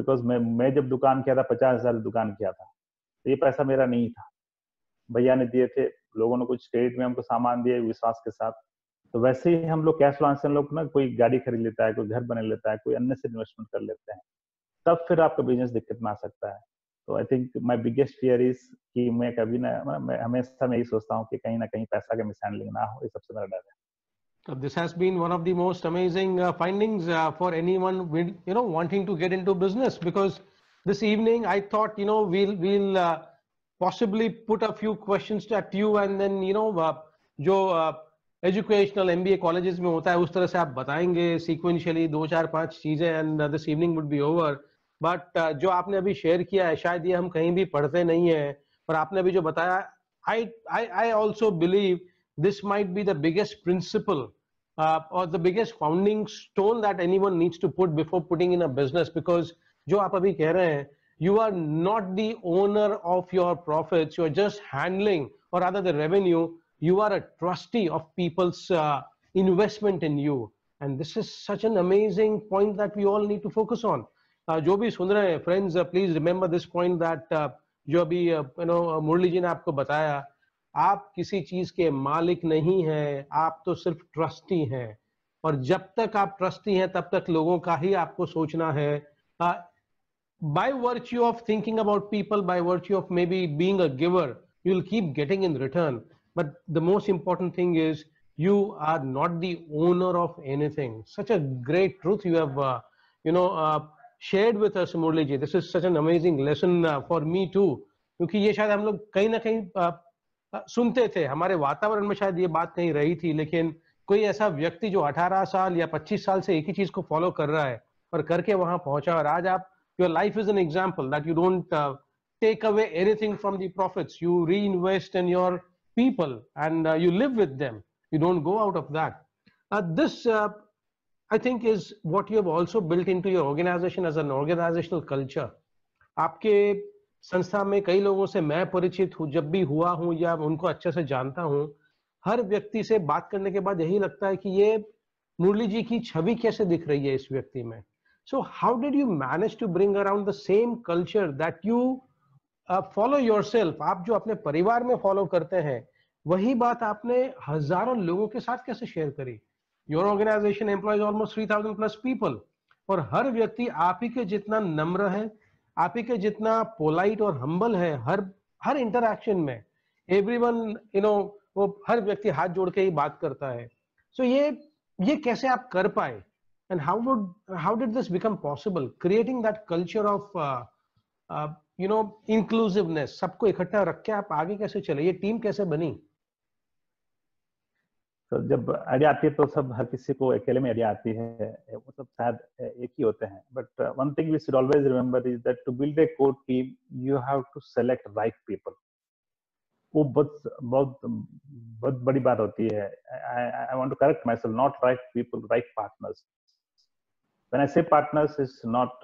बिकॉज मैं जब दुकान किया था 50,000 दुकान किया था, तो ये पैसा मेरा नहीं था, भैया ने दिए थे, लोगों ने कुछ क्रेडिट में हमको सामान दिए विश्वास के साथ। तो वैसे ही हम लोग कैश फ्लो से लोग कोई गाड़ी खरीद लेता है, कोई घर बना लेता है, कोई अन्य से इन्वेस्टमेंट कर लेते हैं, तब फिर आपका बिजनेस दिक्कत में आ सकता है। तो I think my biggest fear is कि मैं कभी मैं हमेशा मैं यही सोचता हूँ कि कहीं ना कहीं पैसा का मिसहैंडलिंग ना हो, ये सबसे मेरा डर है। So this has been one of the most amazing findings for anyone wanting to get into business, because this evening I thought we'll possibly put a few questions at you, and then जो educational MBA colleges में होता है उस तरह से आप बताएंगे sequentially 2 4 5 चीजें, and this evening would be over. But जो आपने अभी शेयर किया है, शायद ये हम कहीं भी पढ़ते नहीं है, पर आपने अभी जो बताया, I also believe this might be the biggest principle or the biggest founding stone that anyone needs to put before putting in a business, because जो आप अभी कह रहे हैं, you are not the owner of your profits, you are just handling, or rather the revenue, you are a trustee of people's investment in you, and this is such an amazing point that we all need to focus on. जो भी सुन रहे हैं friends, please remember this point that जो अभी मुरली जी ने आपको बताया, आप किसी चीज के मालिक नहीं हैं, आप तो सिर्फ ट्रस्टी हैं। और जब तक आप ट्रस्टी हैं तब तक लोगों का ही आपको सोचना है। By virtue of thinking about people, by virtue of maybe being a giver, you will keep getting in return. But the most important thing is you are not the owner of anything. Such a great truth you have, shared with us, Murli ji. This is such an amazing lesson for me too. क्योंकि ये शायद हम लोग कहीं ना कहीं सुनते थे, हमारे वातावरण में शायद ये बात कहीं रही थी, लेकिन कोई ऐसा व्यक्ति जो 18 साल या 25 साल से एक ही चीज को फॉलो कर रहा है और करके वहां पहुंचा, और आज आप, your life is an example that you don't take away anything from the prophets. You reinvest in your people and you live with them. You don't go out of that. This I think is what you have also built into your organization as an organizational culture. आपके संस्था में कई लोगों से मैं परिचित हूँ, जब भी हुआ हूँ या उनको अच्छे से जानता हूँ, हर व्यक्ति से बात करने के बाद यही लगता है कि ये मुरली जी की छवि कैसे दिख रही है इस व्यक्ति में. So how did you manage to bring around the same culture that you follow yourself? आप जो अपने परिवार में फॉलो करते हैं, वही बात आपने हजारों लोगों के साथ कैसे शेयर करी? Your organization employs almost 3,000 plus people, और हर व्यक्ति आप ही के जितना नम्र है, आप ही के जितना पोलाइट और हम्बल है हर इंटरैक्शन में. एवरीवन वो हर व्यक्ति हाथ जोड़ के ही बात करता है. So ये कैसे आप कर पाए? And how did this become possible? Creating that culture of inclusiveness. सबको इकट्ठा रख के आप आगे कैसे चले? ये टीम कैसे बनी? तो जब आइडिया आती है तो सब हर किसी को अकेले में आइडिया आती है, वो सब शायद एक ही होते हैं. But one thing we should always remember is that to build a core team you have to select right people. वो बहुत बड़ी बात होती है. I want to correct my self, not right people, right partners. When I say partners, it's not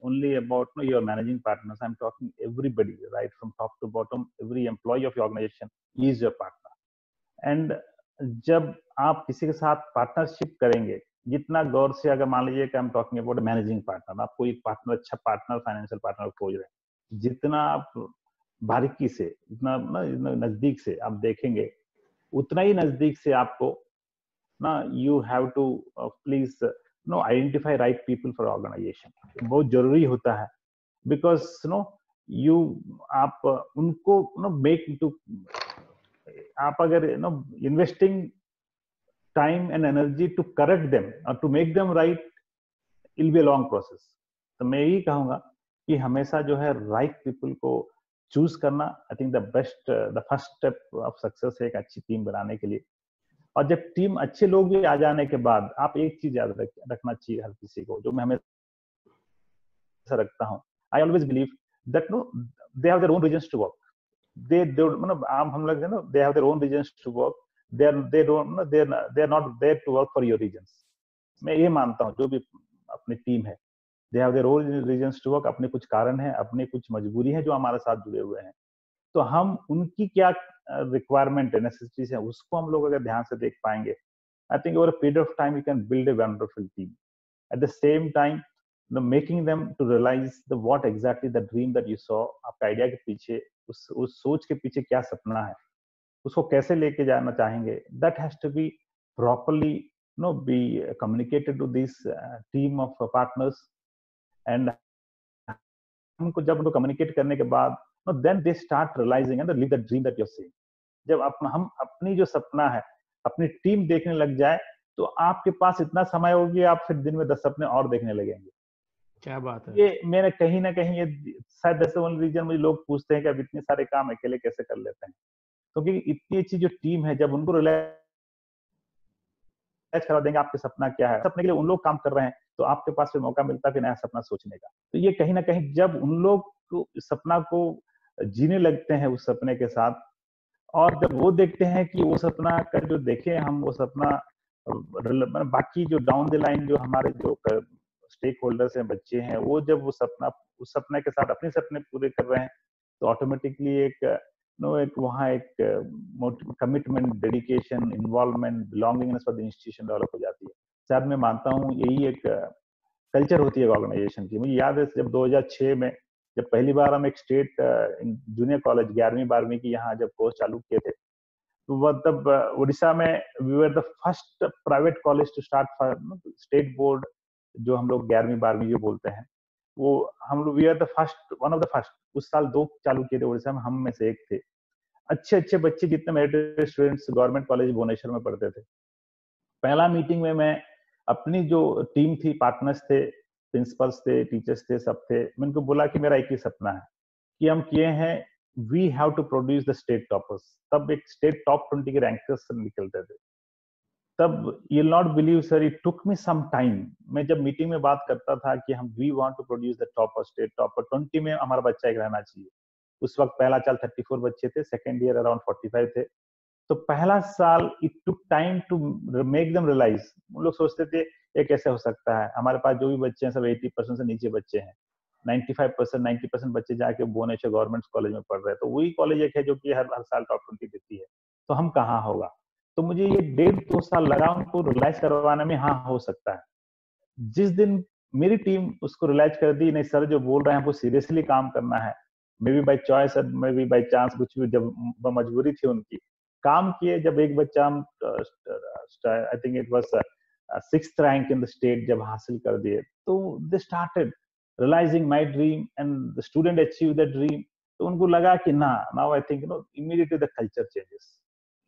only about your managing partners. I'm talking everybody, right from top to bottom. Every employee of your organization is your partner. And जब आप किसी के साथ partnership करेंगे, जितना गौर से, अगर मान लीजिए कि I'm talking about a managing partner, आप कोई पार्टनर, अच्छा पार्टनर, फाइनेंशियल पार्टनर खोज रहे हैं, जितना आप बारीकी से, जितना नजदीक से आप देखेंगे, उतना ही नजदीक से आपको you have to please identify right people for organization. बहुत जरूरी होता है, because आप उनको make to, आप अगर investing time and energy to correct them or to make them right, it will be a long process. तो मैं यही कहूँगा कि हमेशा जो है right people को choose करना, I think the first step of success है एक अच्छी टीम बनाने के लिए. और जब टीम अच्छे लोग भी आ जाने के बाद आप एक चीज याद रखना चाहिए हर किसी को, जो मैं हमेशा रखता हूँ. I always believe that they have their own reasons to work. They हम लोग they have their own reasons to work. They are not there to work for your reasons. मैं ये मानता हूँ जो भी अपनी टीम है, they have their own reasons to work. अपने कुछ कारण है, अपने कुछ मजबूरी है जो हमारे साथ जुड़े हुए हैं. तो हम उनकी क्या रिक्वायरमेंट है, नेसेसिटीज है, उसको हम लोग अगर ध्यान से देख पाएंगे, I think over a period of time you can build a wonderful team. At the same time making them to realise the what exactly the dream that you saw. आपके आइडिया के पीछे, उस सोच के पीछे क्या सपना है, उसको कैसे लेके जाना चाहेंगे, that has to be properly be communicated to this team of partners. And हमको जब उनको कम्युनिकेट करने के बाद then they start realizing and live the dream that you're seeing. जब हम अपनी जो सपना है अपनी टीम देखने लग जाए, तो आपके पास इतना समय होगी, आप फिर दिन में 10 सपने और देखने लगेंगे. क्या बात है. ये मैंने कहीं ना कहीं, ये शायद दैट्स द ओनली रीजन मुझे लोग पूछते हैं कि अब इतने सारे काम अकेले कैसे कर लेते हैं. क्योंकि इतनी अच्छी जो टीम है, जब उनको रियलाइज करा देंगे आपके सपना क्या है, सपने के लिए उन लोग काम कर रहे हैं, तो आपके पास फिर मौका मिलता है कि नया सपना सोचने का. तो ये कहीं ना कहीं जब उन लोग को सपना को जीने लगते हैं उस सपने के साथ, और जब वो देखते हैं कि वो सपना का जो देखे हम, वो सपना बाकी जो डाउन द लाइन जो हमारे जो स्टेक होल्डर्स हैं, बच्चे हैं, वो जब वो सपना, उस सपने के साथ अपने सपने पूरे कर रहे हैं, तो ऑटोमेटिकली एक वहाँ एक commitment, dedication, involvement, belongingness for the institution develop हो जाती है. शायद मैं मानता हूँ यही एक कल्चर होती है ऑर्गेनाइजेशन की. मुझे याद है जब 2006 में जब पहली बार हम एक स्टेट जूनियर कॉलेज 11वीं-12वीं की यहाँ जब कोर्स चालू किए थे, तो वो तब उड़ीसा में we were the first private college to start state board, जो हम लोग 11वीं-12वीं जो बोलते हैं, वो हम लोग we are the first, one of the first. उस साल 2 चालू किए थे उड़ीसा में, हम में से एक थे। अच्छे अच्छे बच्चे जितने merit students government college Bhubaneswar में पढ़ते थे। पहला मीटिंग में मैं अपनी जो टीम थी, पार्टनर्स थे, प्रिंसिपल्स थे, टीचर्स थे, सब थे, मैं उनको बोला कि मेरा एक ही सपना है कि हम किए हैं, we have to produce the state toppers. तब एक स्टेट टॉप 20 के रैंकर्स निकलते थे। तब you will not believe sir, it took me some time. मैं जब मीटिंग में बात करता था कि हम we want to produce the topper, state topper, 20 में हमारा बच्चा एक रहना चाहिए। उस वक्त पहला साल 34 बच्चे थे, सेकेंड ईयर अराउंड 45 थे। तो पहला साल it took time to make them realise. उन लोग सोचते थे ये कैसे हो सकता है, हमारे पास जो भी बच्चे हैं सब 80% से नीचे बच्चे हैं, 95% 90% बच्चे जाके भुवनेश्वर गवर्नमेंट कॉलेज में पढ़ रहे हैं। तो वही कॉलेज एक है जो कि हर हर साल टॉप 20 देती है, तो हम कहाँ होगा। तो मुझे ये 1.5-2 साल लगा उनको रियलाइज करवाने में, हाँ हो सकता है। जिस दिन मेरी टीम उसको रियलाइज कर दी, नहीं सर जो बोल रहे हैं हमको सीरियसली काम करना है, may be by choice, may be by chance, कुछ भी, जब मजबूरी थी उनकी, काम किए। जब एक बच्चा हम I think it was 6th rank in the state जब हासिल कर दिए, तो they started realising my dream and the student achieve the dream. तो उनको लगा कि ना, now I think immediately the culture changes.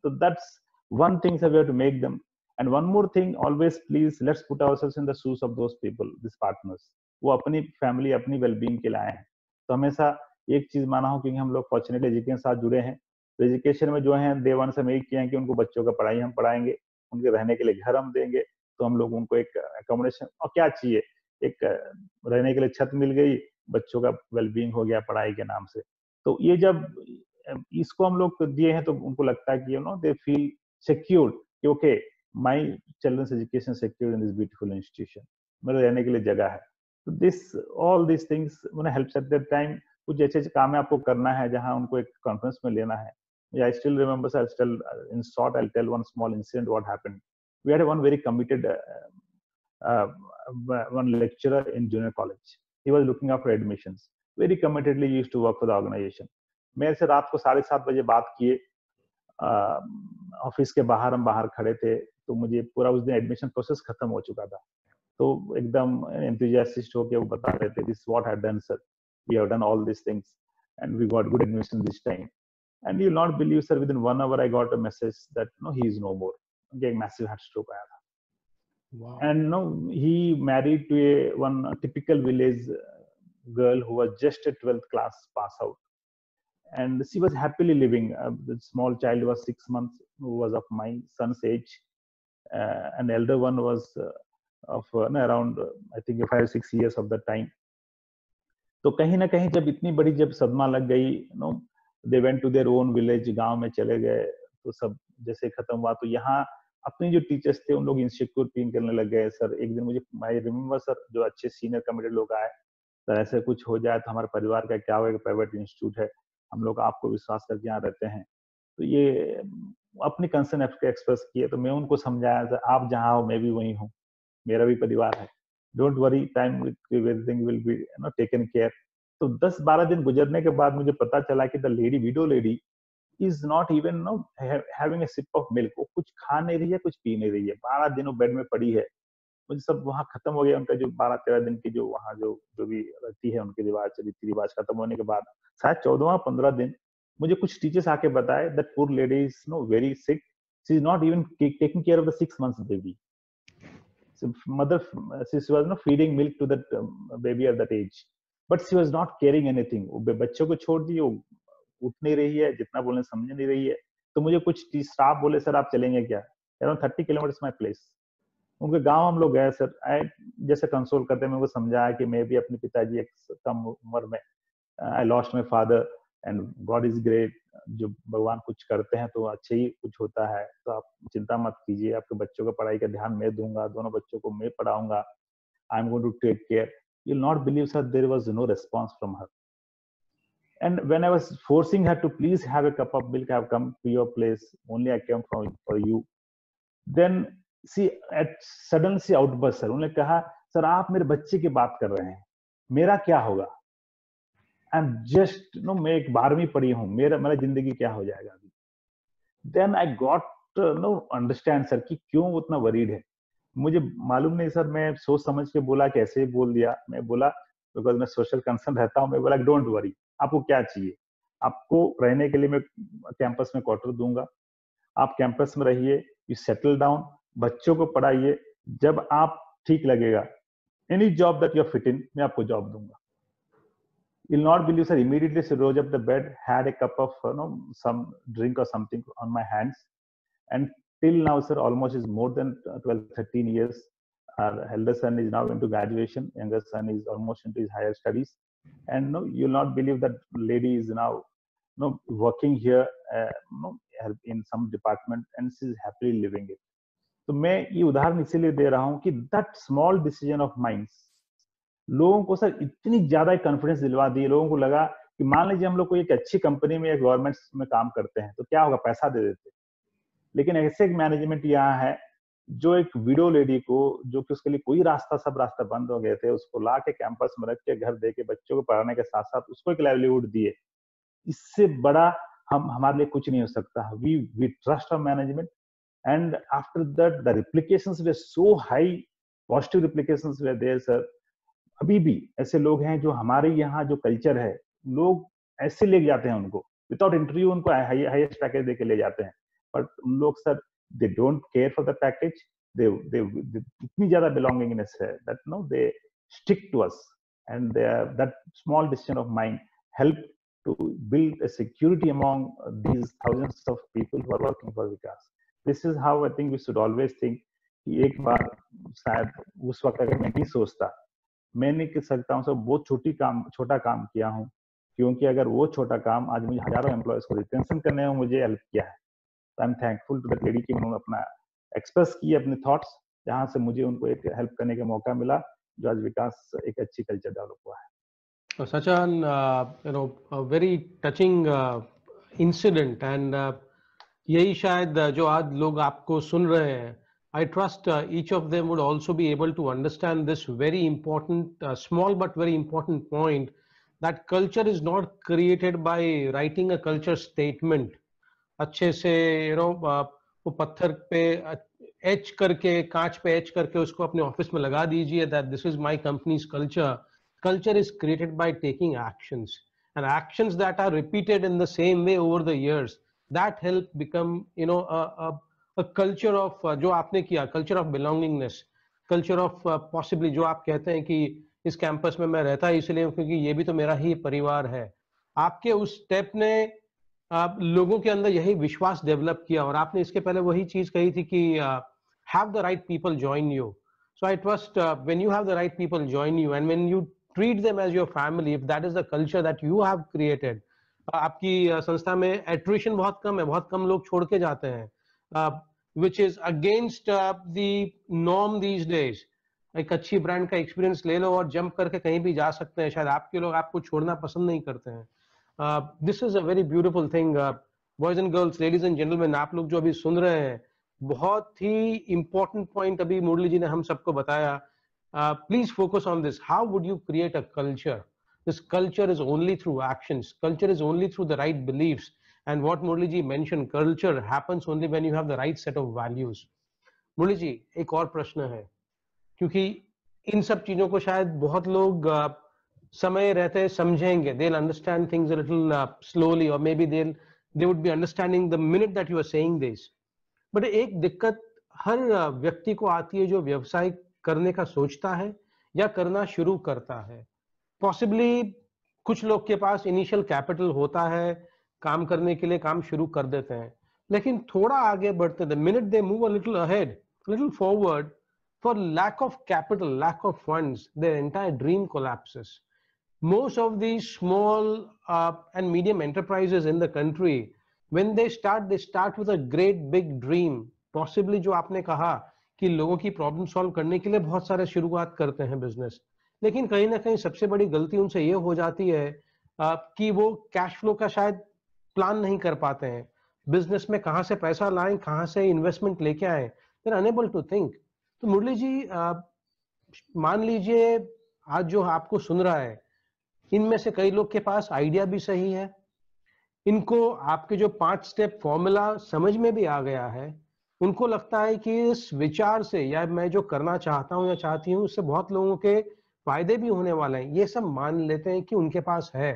So that's one thing that we have to make them. And one more thing, always please let's put ourselves in the shoes of those people, these partners. वो अपनी family, अपनी wellbeing के लिए आए हैं। तो हमेशा एक चीज माना हो, क्योंकि हम लोग फॉर्चुनेटली एजुकेशन के साथ जुड़े हैं, तो एजुकेशन में जो है डे वन से हम यही किए हैं कि उनको बच्चों का पढ़ाई हम पढ़ाएंगे, उनके रहने के लिए घर हम देंगे। तो हम लोग उनको एक अकोमोडेशन, और क्या चाहिए, एक रहने के लिए छत मिल गई, बच्चों का वेलबींग हो गया पढ़ाई के नाम से। तो ये जब इसको हम लोग दिए हैं, तो उनको लगता है कि दे फील सिक्योर्ड कि okay, my children's education secured in this beautiful institution, मेरे रहने के लिए जगह है। तो this all this things helps at that time. कुछ ऐसे काम है आपको करना है जहां उनको एक कॉन्फ्रेंस में लेना है। I still remember sir, still in short I tell one small incident what happened. We had one very committed one lecturer in junior college. He was looking after admissions. Very committedly used to work for the organization. मेरे से रात को 7:30 बजे बात किए, office के बाहर हम बाहर खड़े थे, तो मुझे पूरा उस दिन एडमिशन प्रोसेस खत्म हो चुका था। तो एकदम एंथुसियास्टिक होके वो बता रहे थे, this what have done sir, we have done all this things and we got good admission this time. And you not believe sir, within 1 hour I got a message that no he is no more. एक massive heart stroke आया था। Wow. And no, he married to one typical village girl who was just a 12th class pass out, and she was happily living. The small child was 6 months, who was of my son's age, and elder one was of around I think 5-6 years of the time. तो कहीं ना कहीं जब इतनी बड़ी जब सदमा लग गई, they went to their own village, गांव में चले गए, तो सब जैसे खत्म हुआ। तो यहाँ अपने जो टीचर्स थे उन लोग इंसिक्योर फील करने लग गए। सर एक दिन मुझे, आई रिमेम्बर सर, जो अच्छे सीनियर कमिटेड लोग आए, सर ऐसे कुछ हो जाए तो हमारे परिवार का क्या होगा, प्राइवेट इंस्टीट्यूट है, हम लोग आपको विश्वास करके यहाँ रहते हैं। तो ये अपनी कंसर्न एक्सप्रेस किए, तो मैं उनको समझाया, सर आप जहाँ हो मैं भी वहीं हूँ, मेरा भी परिवार है, don't worry, time everything will be taken care. तो 10-12 दिन गुजरने के बाद मुझे पता चला कि the lady, window lady, is not even having a sip of milk. वो कुछ खा नहीं रही है, कुछ पी नहीं रही है, 12 दिन वो बेड में पड़ी है। मुझे सब वहाँ खत्म हो गया, उनका जो 12-13 दिन की जो वहाँ जो भी रहती है उनके रिवाज, रीति रिवाज खत्म होने के बाद शायद 14वां-15 दिन मुझे कुछ टीचर्स आके बताए that poor lady is very sick, she is not even taking care of the 6 months baby. So mother, she was feeding milk to that baby at that age, but she was not caring anything. वो बच्चों को छोड़ दिए, वो उठ नहीं रही है, जितना बोलने समझ नहीं रही है। तो मुझे कुछ स्टाफ बोले, सर आप चलेंगे क्या, अराउंड 30 किलोमीटर माई प्लेस। उनके गांव हम लोग गए सर। जैसे कंसोल करते हैं, मैं वो समझाया कि मैं भी अपने पिताजी एक कम उम्र में, I lost my father and God is great, जो भगवान कुछ करते हैं तो अच्छे ही कुछ होता है, तो आप चिंता मत कीजिए, आपके बच्चों का पढ़ाई का ध्यान मैं दूंगा, दोनों बच्चों को मैं पढ़ाऊंगा, I am going to take care. You will not believe sir, there was no response from her. And when I was forcing her to please have a cup of milk, I have come to your place, only I came for you. Then suddenly she outburst, sir. उन्होंने कहा, sir आप मेरे बच्चे की बात कर रहे हैं, मेरा क्या होगा? आई एम जस्ट नो, मैं एक 12वीं पढ़ी हूँ, मेरा जिंदगी क्या हो जाएगा अभी. Then I got no understand sir कि क्यों उतना वरीड है. मुझे मालूम नहीं सर, मैं सोच समझ के बोला, कैसे बोल दिया. मैं बोला बिकॉज मैं सोशल कंसर्न रहता हूँ, मैं बोला डोंट वरी, आपको क्या चाहिए, आपको रहने के लिए मैं कैंपस में क्वार्टर दूंगा, आप कैंपस में रहिए, यू सेटल डाउन, बच्चों को पढ़ाइए, जब आप ठीक लगेगा, any job that you are fit in, मैं आपको जॉब दूंगा. You'll not believe, sir, immediately she rose up the bed, had a cup of some drink or something on my hands, and till now, sir, almost is more than 12 13 years. Our elder son is now into graduation, younger son is almost into his higher studies, and no, you'll not believe that lady is now working here no, in some department, and she's happily living it. तो मैं ये उदाहरण इसीलिए दे रहा हूँ कि that small decision of minds लोगों को सर इतनी ज्यादा कॉन्फिडेंस दिलवा दी. लोगों को लगा कि मान लीजिए हम लोग कोई एक अच्छी कंपनी में या गवर्नमेंट में काम करते हैं तो क्या होगा, पैसा दे देते. लेकिन ऐसे एक मैनेजमेंट यहाँ है जो एक विडो लेडी को, जो कि उसके लिए कोई रास्ता, सब रास्ता बंद हो गए थे, उसको ला के कैंपस में रख के घर दे के बच्चों को पढ़ाने के साथ साथ उसको एक लाइवलीहुड दिए. इससे बड़ा हमारे लिए कुछ नहीं हो सकता. We trust our management, and after that the replications were so high, positive replications were there sir. अभी भी ऐसे लोग हैं जो हमारे यहाँ जो कल्चर है, लोग ऐसे ले जाते हैं उनको विदाउट इंटरव्यू, उनको हाईएस्ट पैकेज देके ले जाते हैं. बट उन लोग sir they don't care for the package, they इतनी ज्यादा बिलोंगिंगनेस है that no they stick to us, and that small decision of mind help to build a security among these thousands of people who are working for Vikas. This is how I think we should always think कि एक बार शायद उस वक्त अगर मैं नहीं सोचता, मैं नहीं कह सकता हूँ सब बहुत छोटा काम किया हूँ, क्योंकि अगर वो छोटा काम आज मुझे हजारों एम्प्लॉयज को रिटेंशन करने में मुझे हेल्प किया है. तो I am thankful to the lady कि उन्होंने अपना एक्सप्रेस किए अपने थॉट्स, जहाँ से मुझे उनको एक हेल्प करने का मौका मिला, जो आज विकास एक अच्छी कल्चर डेवलप हुआ है. Such an a very touching incident, and यही शायद जो आज लोग आपको सुन रहे हैं, I trust each of them would also be able to understand this very important, small but very important point, that culture is not created by writing a culture statement. अच्छे से वो पत्थर पे एच करके, कांच पे एच करके उसको अपने ऑफिस में लगा दीजिए that this is my company's culture. Culture is created by taking actions, and actions that are repeated in the same way over the years, that help become a culture of जो आपने किया, culture of belongingness, culture of possibly जो आप कहते हैं कि इस campus में मैं रहता इसलिए क्योंकि ये भी तो मेरा ही परिवार है. आपके उस स्टेप ने लोगों के अंदर यही विश्वास डेवलप किया, और आपने इसके पहले वही चीज कही थी कि have the right people join you. So I trust when you have the right people join you, and when you treat them as your family, if that is the culture that you have created, आपकी संस्था में attrition बहुत कम है, बहुत कम लोग छोड़ के जाते हैं, which is against the norm these days. एक अच्छी ब्रांड का एक्सपीरियंस ले लो और जंप करके कहीं भी जा सकते हैं. शायद आपके लोग आपको छोड़ना पसंद नहीं करते हैं. This is a very beautiful thing. Boys and girls, ladies and gentleman, आप लोग जो अभी सुन रहे हैं, बहुत ही इंपॉर्टेंट पॉइंट अभी मुरली जी ने हम सबको बताया. Please focus on this. How would you create a culture? This culture is only through actions. Culture is only through the right beliefs. And what Murli ji mentioned, culture happens only when you have the right set of values. Murli ji, एक और प्रश्न है, क्योंकि इन सब चीजों को शायद बहुत लोग समय रहते समझेंगे. They'll understand things a little slowly, or maybe they would be understanding the minute that you are saying this. But एक दिक्कत हर व्यक्ति को आती है जो व्यवसाय करने का सोचता है या करना शुरू करता है. पॉसिबली कुछ लोग के पास इनिशियल कैपिटल होता है, काम करने के लिए काम शुरू कर देते हैं, लेकिन थोड़ा आगे बढ़ते the minute they move a little ahead, little forward, for lack of capital, lack of funds, their entire dream collapses. Most of these small and medium enterprises in the country, when they start with a great big dream. Possibly जो आपने कहा कि लोगों की problem solve करने के लिए बहुत सारे शुरुआत करते हैं बिजनेस, लेकिन कहीं ना कहीं सबसे बड़ी गलती उनसे ये हो जाती है कि वो कैश फ्लो का शायद प्लान नहीं कर पाते हैं. बिजनेस में कहाँ से पैसा लाएं, कहाँ से इन्वेस्टमेंट लेके आए, they are enable to think. तो मुरली जी, मान लीजिए आज जो आपको सुन रहा है, इनमें से कई लोग के पास आइडिया भी सही है, इनको आपके जो 5 स्टेप फॉर्मूला समझ में भी आ गया है, उनको लगता है कि इस विचार से या मैं जो करना चाहता हूं या चाहती हूं उससे बहुत लोगों के फायदे भी होने वाले हैं, ये सब मान लेते हैं कि उनके पास है।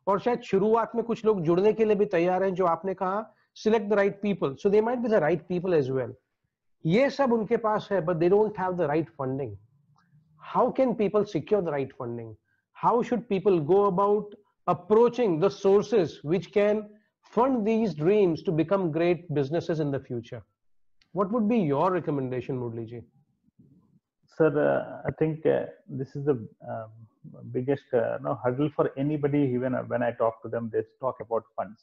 और शायद शुरुआत में कुछ लोग जुड़ने के लिए भी तैयार हैं, जो आपने कहा select the right people, so they might be the right people as well. ये सब उनके पास है, but they don't have the right funding. How can people secure the right funding? How should people go about approaching the sources which can fund these dreams to become great businesses in the future? What would be your recommendation, Murli ji? Sir, I think this is the biggest no, hurdle for anybody. Even when I talk to them, they talk about funds.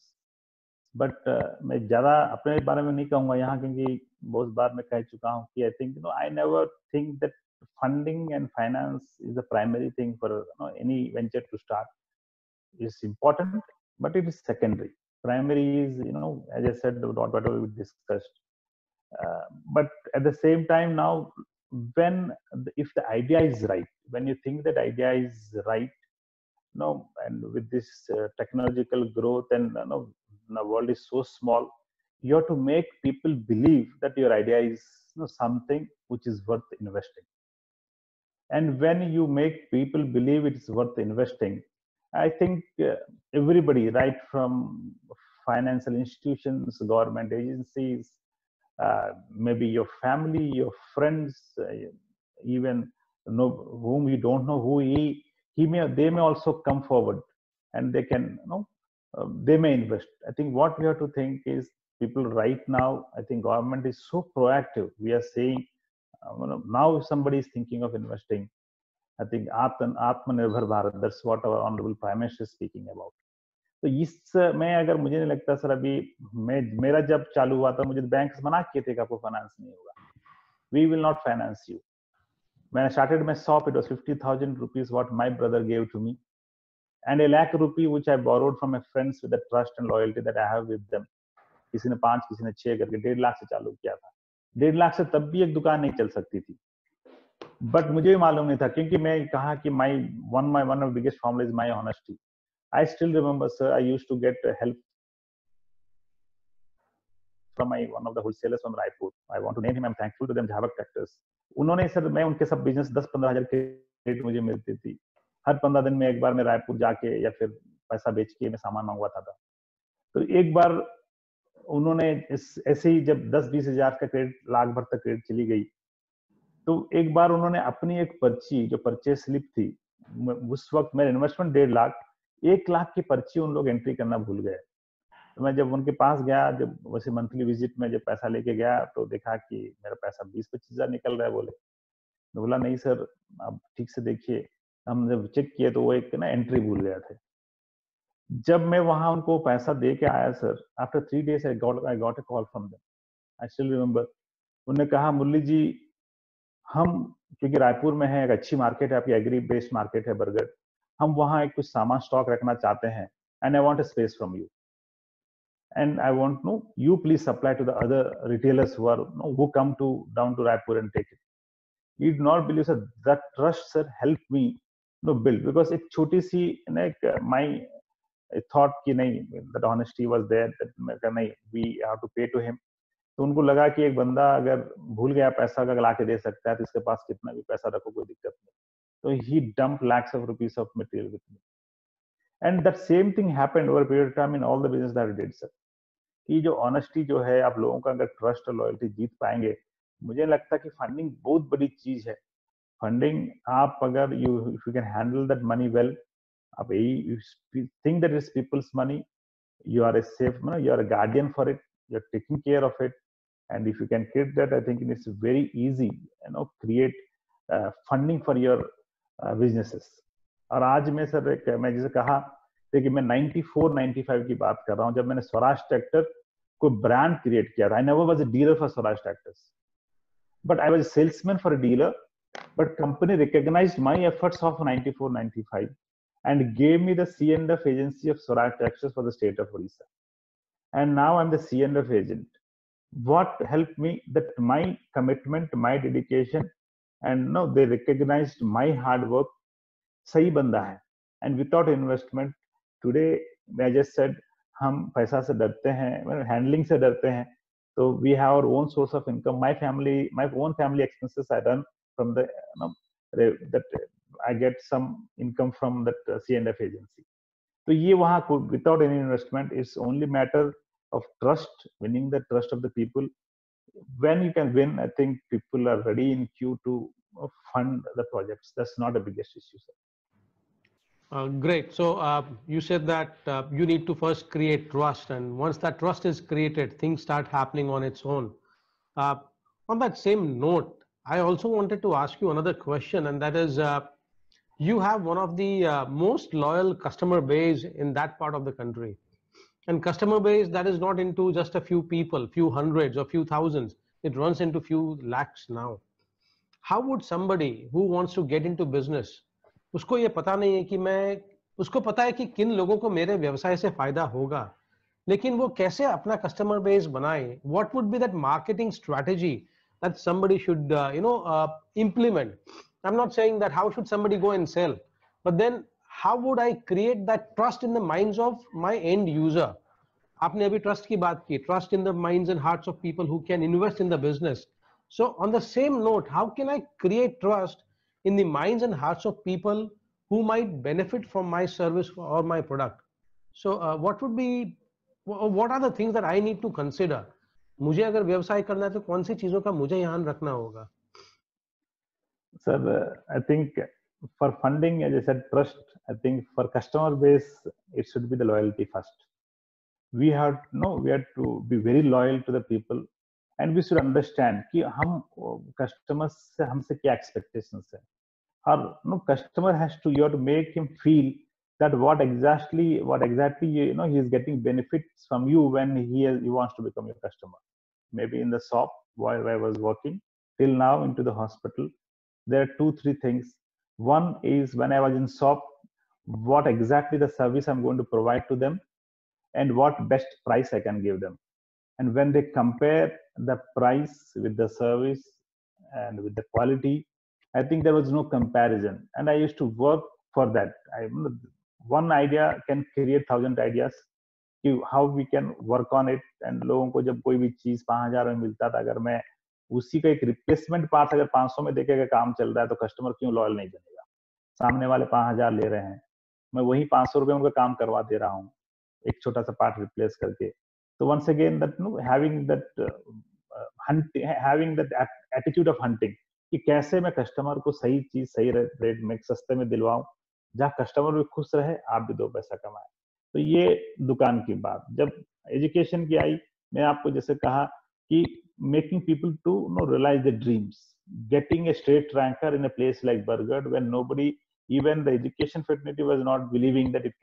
But मैं ज़्यादा अपने बारे में नहीं कहूँगा यहाँ, क्योंकि बहुत बार मैं कह चुका हूँ कि I think I never think that funding and finance is the primary thing for any venture to start. It's important, but it is secondary. Primary is, as I said, whatever we discussed. But at the same time, now, if the idea is right, when you think that idea is right, and with this technological growth, and the world is so small, you have to make people believe that your idea is something which is worth investing. And when you make people believe it's worth investing, I think everybody, right from financial institutions, government agencies, maybe your family, your friends, even whom you don't know who they may also come forward, and they can, they may invest. I think what we have to think is, people right now, I think government is so proactive. We are saying, now if somebody is thinking of investing, I think Atmanirbhar Bharat, that's what our Honorable Prime Minister is speaking about. तो इसमें अगर मुझे नहीं लगता sir, अभी मेरा जब चालू हुआ था, मुझे बैंक्स मना किए थे कि आपको फाइनेंस नहीं होगा, we will not finance you. When I started my shop, it was 50,000 rupees what my brother gave to me, and a lakh rupee which I borrowed from my friends with the trust and loyalty that I have with them. किसी ने 5, किसी ने 6 करके 1.5 लाख से चालू किया था. 1.5 लाख से तब भी एक दुकान नहीं चल सकती थी. बट मुझे भी मालूम नहीं था, क्योंकि मैं कहा कि one of the biggest formula is my honesty. I still remember, sir, I used to get help from one of the wholesalers from Raipur. I want to name him. I'm thankful to them, Jhavak Tractors. उन्होंने sir, मैं उनके सब business 10-15 हजार credit मुझे मिलती थी. हर 15 दिन में एक बार मैं रायपुर जाके या फिर पैसा बेच के मैं सामान मंगवाता था. तो एक बार उन्होंने ऐसे ही जब 10-20 हजार का क्रेडिट, लाख भर तक क्रेडिट चली गई, तो एक बार उन्होंने अपनी एक पर्ची, जो परचेज स्लिप थी, उस वक्त मेरा इन्वेस्टमेंट 1.5 लाख, 1 लाख की पर्ची उन लोग एंट्री करना भूल गए. तो मैं जब उनके पास गया, जब वैसे मंथली विजिट में जब पैसा लेके गया, तो देखा कि मेरा पैसा 20-25 हजार निकल रहा है. मैं बोला नहीं सर, आप ठीक से देखिए. हम जब चेक किए तो वो एक एंट्री भूल गया थे. जब मैं वहां उनको पैसा दे के आया sir, after 3 days I got a call from them. I still remember. उन्होंने कहा, मुरली जी, हम क्योंकि रायपुर में है, एक अच्छी मार्केट है, आपकी एग्री बेस्ड मार्केट है बरगढ़, हम वहां एक कुछ सामान स्टॉक रखना चाहते हैं, and I want a space from you, and I want you please supply to the other retailers who come down to Raipur and take it. You do not believe, sir, that trust, sir, helped me build, because एक छोटी सी my thought कि नहीं, that honesty was there, that नहीं, we have to pay to him. तो उनको लगा कि एक बंदा अगर भूल गया पैसा अगर ला के दे सकता है, तो इसके पास कितना भी पैसा रखो कोई दिक्कत नहीं. तो he dumped lakhs of rupees of material with me, and that same thing happened over a period of time in all the business that I did, sir. कि जो ऑनेस्टी जो है, आप लोगों का अगर ट्रस्ट और लॉयल्टी जीत पाएंगे, मुझे लगता है कि फंडिंग बहुत बड़ी चीज है. फंडिंग आप अगर if you can handle that money well, आप think that is people's money, you are a safe, you are a guardian for it, you are taking care of it, and if you can create that, I think it's very easy, create funding for your businesses. और आज में sir, मैं जैसे कहा, देखिए मैं 94-95 की बात कर रहा हूँ, जब मैंने स्वराज ट्रैक्टर को ब्रांड क्रिएट किया था. I never was a dealer for Swaraj tractors, but I was a salesman for a dealer. But company recognised my efforts of 94-95 and gave me the C&F agency of Swaraj Tractors for the state of Odisha. And now I'm the C&F agent. What helped me, that my commitment, my dedication, and they recognized my hard work. सही बंदा है, and without investment today, I just said, हम पैसा से डरते हैं, handling से डरते हैं. So we have our own source of income. My own family expenses I run from the, that I get some income from that C&F agency. So ये वहाँ without any investment, it's only matter of trust, winning the trust of the people. When you can win, I think people are ready in queue to fund the projects. That's not the biggest issue, sir. Great. So you said that you need to first create trust, and once that trust is created, things start happening on its own. Uh, on that same note, I also wanted to ask you another question, and that is, you have one of the most loyal customer base in that part of the country, and customer base that is not into just a few people, few hundreds or few thousands. It runs into few lakhs now. How would somebody who wants to get into business, उसको ये पता नहीं है कि मैं, उसको पता है कि किन लोगों को मेरे व्यवसाय से फायदा होगा, लेकिन वो कैसे अपना कस्टमर बेस बनाए? What would be that marketing strategy that somebody should implement? I'm not saying that how should somebody go and sell, but then how would I create that trust in the minds of my end user? आपने अभी trust की बात की, trust in the minds and hearts of people who can invest in the business. So on the same note, how can I create trust in the minds and hearts of people who might benefit from my service or my product? So what are the things that I need to consider? मुझे अगर व्यवसाय करना है तो कौन सी चीजों का मुझे ध्यान रखना होगा? Sir, I think for funding, as I said, trust. I think for customer base, it should be the loyalty first. We have to be very loyal to the people, and we should understand कि हम customers से हमसे क्या expectations है. Our customer has to, you have to make him feel that what exactly he is getting benefits from you when he wants to become your customer. Maybe in the shop while I was working till now into the hospital, there are 2-3 things. One is when I was in shop, what exactly the service I'm going to provide to them and what best price I can give them. And when they compare the price with the service and with the quality, I think there was no comparison. And I used to work for that. One idea can create 1,000 ideas. How we can work on it. And लोगों को जब कोई भी चीज 5,000 में मिलता था, अगर मैं उसी का एक रिप्लेसमेंट पार्ट अगर 500 में देके काम चल रहा है तो कस्टमर क्यों लॉयल नहीं बनेगा? सामने वाले 5,000 ले रहे हैं, मैं वही 500 रुपए उनका काम करवा दे रहा हूँ एक छोटा सा पार्ट रिप्लेस करके. So once again, that having that attitude of hunting, कि कैसे मैं कस्टमर को सही चीज सही रेट में सस्ते में दिलवाऊं, जहाँ कस्टमर भी खुश रहे, आप भी 2 पैसा कमाए. तो ये दुकान की बात. जब एजुकेशन की आई, मैं आपको जैसे कहा कि making people to realize their dreams, getting a straight ranker in a place like Bargarh when nobody, even the education fraternity, was not believing that it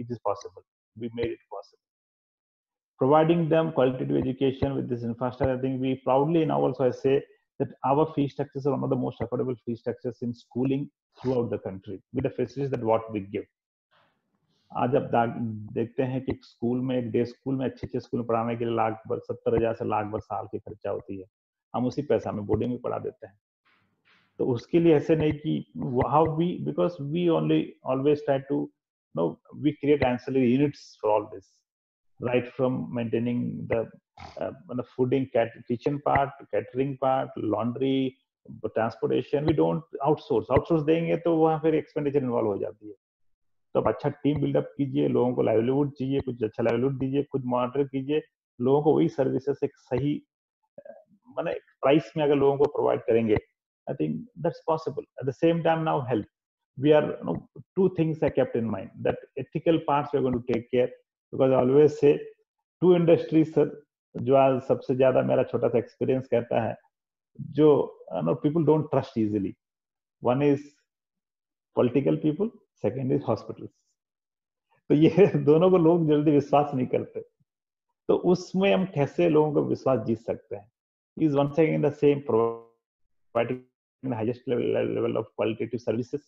is possible. We made it possible. Providing them qualitative education with this infrastructure. I think we proudly now also say that our fee structures are one of the most affordable fee structures in schooling throughout the country, with the facilities that what we give. आज अब देखते हैं कि school में, एक day school में, अच्छे school में पढ़ाने के लिए 70,000 से लाख भर साल की खर्चा होती है. हम उसी पैसा में बोर्डिंग में पढ़ा देते हैं. तो उसके लिए ऐसे नहीं कि because we always try to we create ancillary units for all this, right from maintaining the fooding, kitchen part, catering part, laundry, transportation. We don't outsource देंगे तो वहाँ फिर expenditure involve हो जाती है. तो अच्छा टीम बिल्डअप कीजिए, लोगों को लाइवलीहुड चाहिए, कुछ अच्छा लाइवलीहुड दीजिए, खुद मॉनिटर कीजिए, लोगों को वही सर्विसेज एक सही माने प्राइस में अगर लोगों को प्रोवाइड करेंगे, I think that's possible. At the same time, now health. We are 2 things I kept in mind. That ethical parts we are going to take care, because I always say 2 industries, sir, जो आज सबसे ज्यादा मेरा छोटा सा experience कहता है, जो people don't trust easily. One is political people, second is hospitals. तो ये दोनों को लोग जल्दी विश्वास नहीं करते. तो उसमें हम कैसे लोगों को विश्वास जीत सकते हैं? Is once again the same, providing the highest level of qualitative services,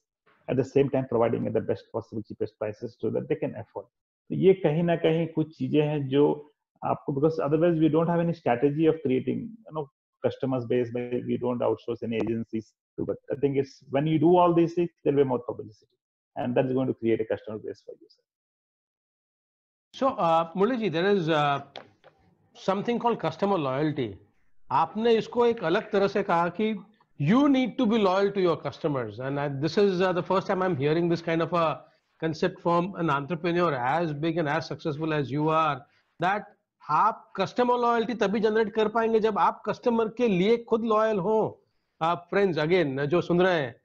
at the same time providing at the best possible cheapest prices so that they can afford. तो ये कहीं ना कहीं कुछ चीजें हैं जो आपको, because otherwise we don't have any strategy of creating customers base, we don't outsource any agencies to, but I think it's when you do all these things, there will be more publicity. and that is going to create a customer base for you, sir. So, Murli ji, there is something called customer loyalty. आपने इसको एक अलग तरह से कहा कि you need to be loyal to your customers, and this is the first time I'm hearing this kind of a concept from an entrepreneur as big and as successful as you are, that आप customer loyalty तभी generate कर पाएंगे जब आप customer के लिए खुद loyal हो. फ्रेंड्स, अगेन जो सुन रहे हैं,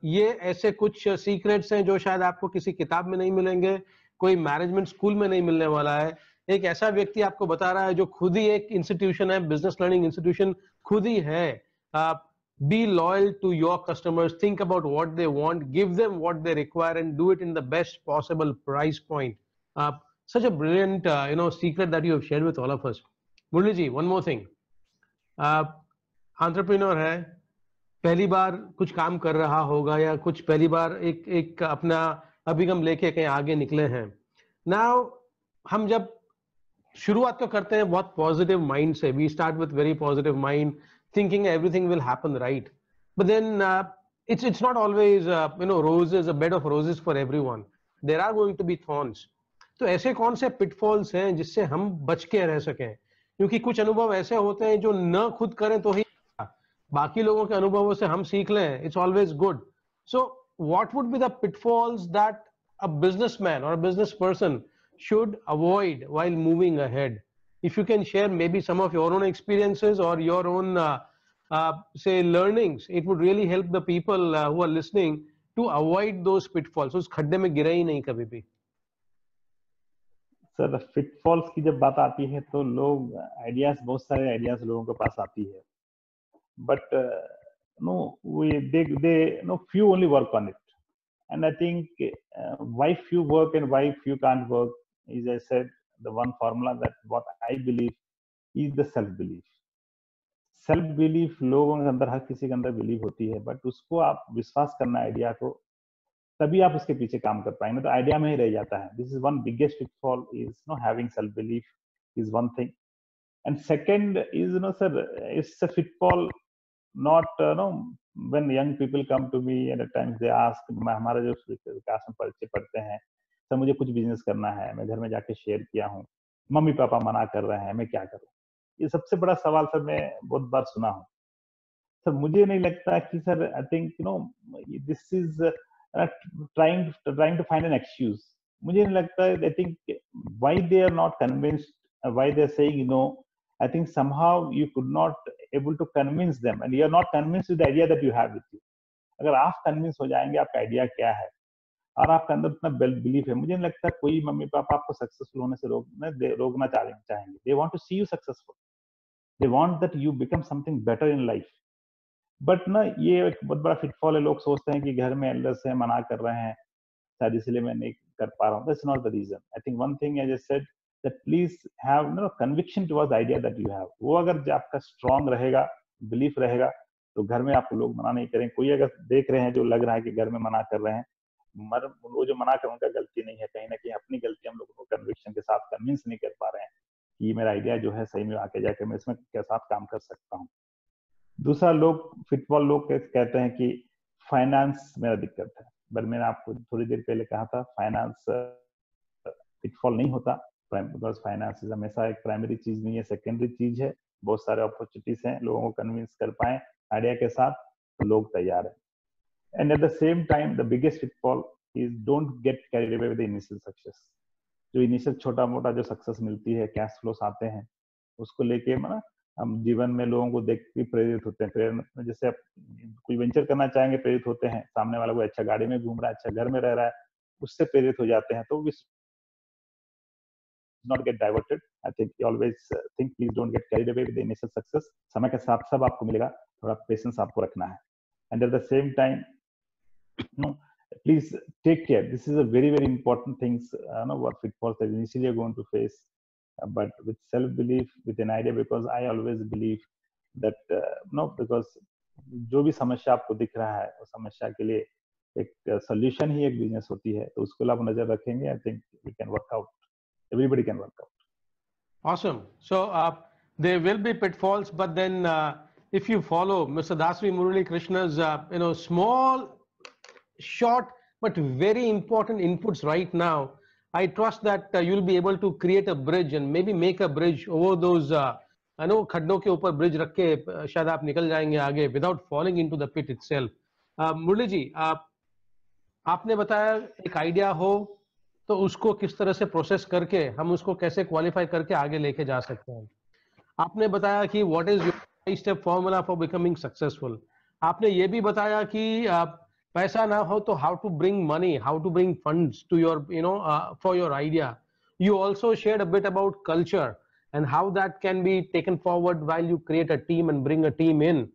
ये ऐसे कुछ सीक्रेट्स हैं जो शायद आपको किसी किताब में नहीं मिलेंगे, कोई मैनेजमेंट स्कूल में नहीं मिलने वाला है. एक ऐसा व्यक्ति आपको बता रहा है जो खुद ही एक इंस्टीट्यूशन है, बिजनेस लर्निंग इंस्टीट्यूशन खुद ही है. Be loyal to your customers, think about what they want, give them what they require, and do it in the best possible price point. Such a brilliant secret that you have shared with all of us. Murli ji, one more thing. Entrepreneur है, पहली बार कुछ काम कर रहा होगा या कुछ पहली बार एक अपना अभिगम लेके कहीं आगे निकले हैं. Now हम जब शुरुआत तो करते हैं बहुत पॉजिटिव माइंड से. We start with very positive mind, thinking everything will happen right, but then it's not always roses, a bed of roses for everyone. There are going to be thorns. तो ऐसे कौन से pitfalls हैं जिससे हम बच के रह सकें, क्योंकि कुछ अनुभव ऐसे होते हैं जो न खुद करें तो ही बाकी लोगों के अनुभवों से हम सीख लें. It's always good. So what would be the pitfalls that a businessman और a business person should avoid while moving ahead? If you can share maybe some of your own experiences or your own say learnings, it would really help the people who are listening to avoid those pitfalls. उस खड्डे में गिरे ही नहीं कभी भी. Sir, फिटफॉल्स की जब बात आती है तो लोग आइडियाज, बहुत सारे आइडियाज लोगों के पास आती है, but few only work on it. And I think why few work and why few can't work is, I said, the one formula that what I believe is the self-belief. Self-belief लोगों के अंदर, हर किसी के अंदर believe होती है, but उसको आप विश्वास करना आइडिया को, तभी आप उसके पीछे काम कर पाएंगे. तो आइडिया में ही रह जाता है. This is one biggest pitfall is having self-belief is one thing. And second is, sir, it's a pitfall not when young people come to me and at times they ask, हमारा जो विकास में परिचय पढ़ते हैं, सर मुझे कुछ business करना है, मैं घर में जाके शेयर किया हूँ, मम्मी पापा मना कर रहे हैं, मैं क्या करूँ. ये सबसे बड़ा सवाल सर मैं बहुत बार सुना हूँ. सर मुझे नहीं लगता कि sir, I think this is trying to find an excuse. मुझे नहीं लगता. I think why they are not convinced, why they are saying no, I think somehow you could not able to convince them, and you are not convinced with the idea that you have with you. अगर आप convince हो जाएंगे आपका idea क्या है और आपका अंदर इतना बिलीफ है, मुझे नहीं लगता कोई मम्मी पापा आपको सक्सेसफुल होने से रोकना चाहेंगे. They want to see you successful. They want that you become something better in life. But ये एक बहुत बड़ा फिटफॉल है. लोग सोचते हैं कि घर में एल्डर्स हैं, मना कर रहे हैं, शायद इसलिए मैं नहीं कर पा रहा हूँ. That's not the reason. I think one thing I just said that please have conviction towards the idea that you have. वो अगर आपका strong रहेगा, belief रहेगा, तो घर में आपको लोग मना नहीं करेंगे. कोई अगर देख रहे हैं जो लग रहा है कि घर में मना कर रहे हैं, वो जो मना कर उनका गलती नहीं है, कहीं ना कहीं अपनी गलती. हम लोग को कन्विक्शन के साथ कन्विंस नहीं कर पा रहे हैं कि मेरा आइडिया जो है सही में आके जाके मैं इसमें के साथ काम कर सकता हूँ. दूसरा, लोग फिटफॉल लोग कहते हैं कि फाइनेंस मेरा दिक्कत है, बट मैंने आपको थोड़ी देर पहले कहा था फाइनेंस फिटफॉल नहीं होता. बिकॉज फाइनेंस हमेशा एक प्राइमरी चीज नहीं है, सेकेंडरी चीज है. बहुत सारे अपॉर्चुनिटीज हैं, लोगों को कन्विंस कर पाए आइडिया के साथ तो लोग तैयार हैं. And at the same time the biggest pitfall is don't get carried away with the initial success. जो इनिशियल छोटा मोटा जो सक्सेस मिलती है, कैश फ्लोस आते हैं, उसको लेके हम जीवन में लोगों को देख के प्रेरित होते हैं. प्रेरणा, जैसे आप कोई वेंचर करना चाहेंगे, प्रेरित होते हैं. सामने वाला कोई अच्छा गाड़ी में घूम रहा है, अच्छा घर में रह रहा है, उससे प्रेरित हो जाते हैं. तो not get diverted. I think you always think please don't get carried away with the initial success. समय के साथ सब आपको मिलेगा, थोड़ा पेशेंस आपको रखना है. And at the same time, please take care. This is a very very important things. What pitfalls that initially you're going to face, but with self-belief, with an idea, because I always believe that because जो भी समस्या आपको दिख रहा है, उस समस्या के लिए एक सोल्यूशन ही एक बिजनेस होती है. तो उसको आप नजर रखेंगे, I think we can work out. Everybody can work out. Awesome. So there will be pitfalls, but then if you follow Mr. Dasri Murali Krishna's small, short but very important inputs right now. I trust that you'll be able to create a bridge and maybe make a bridge over those I know खड्डों के ऊपर bridge रख के शायद आप निकल जाएंगे आगे without falling into the pit itself. मुरली जी, आपने बताया एक आइडिया हो तो उसको किस तरह से प्रोसेस करके हम उसको कैसे क्वालिफाई करके आगे लेके जा सकते हैं. आपने बताया कि what is your 5 step formula for becoming successful. आपने ये भी बताया कि पैसा ना हो तो how to bring money, how to bring funds to your for your idea. You also shared a bit about culture and how that can be taken forward while you create a team and bring a team in.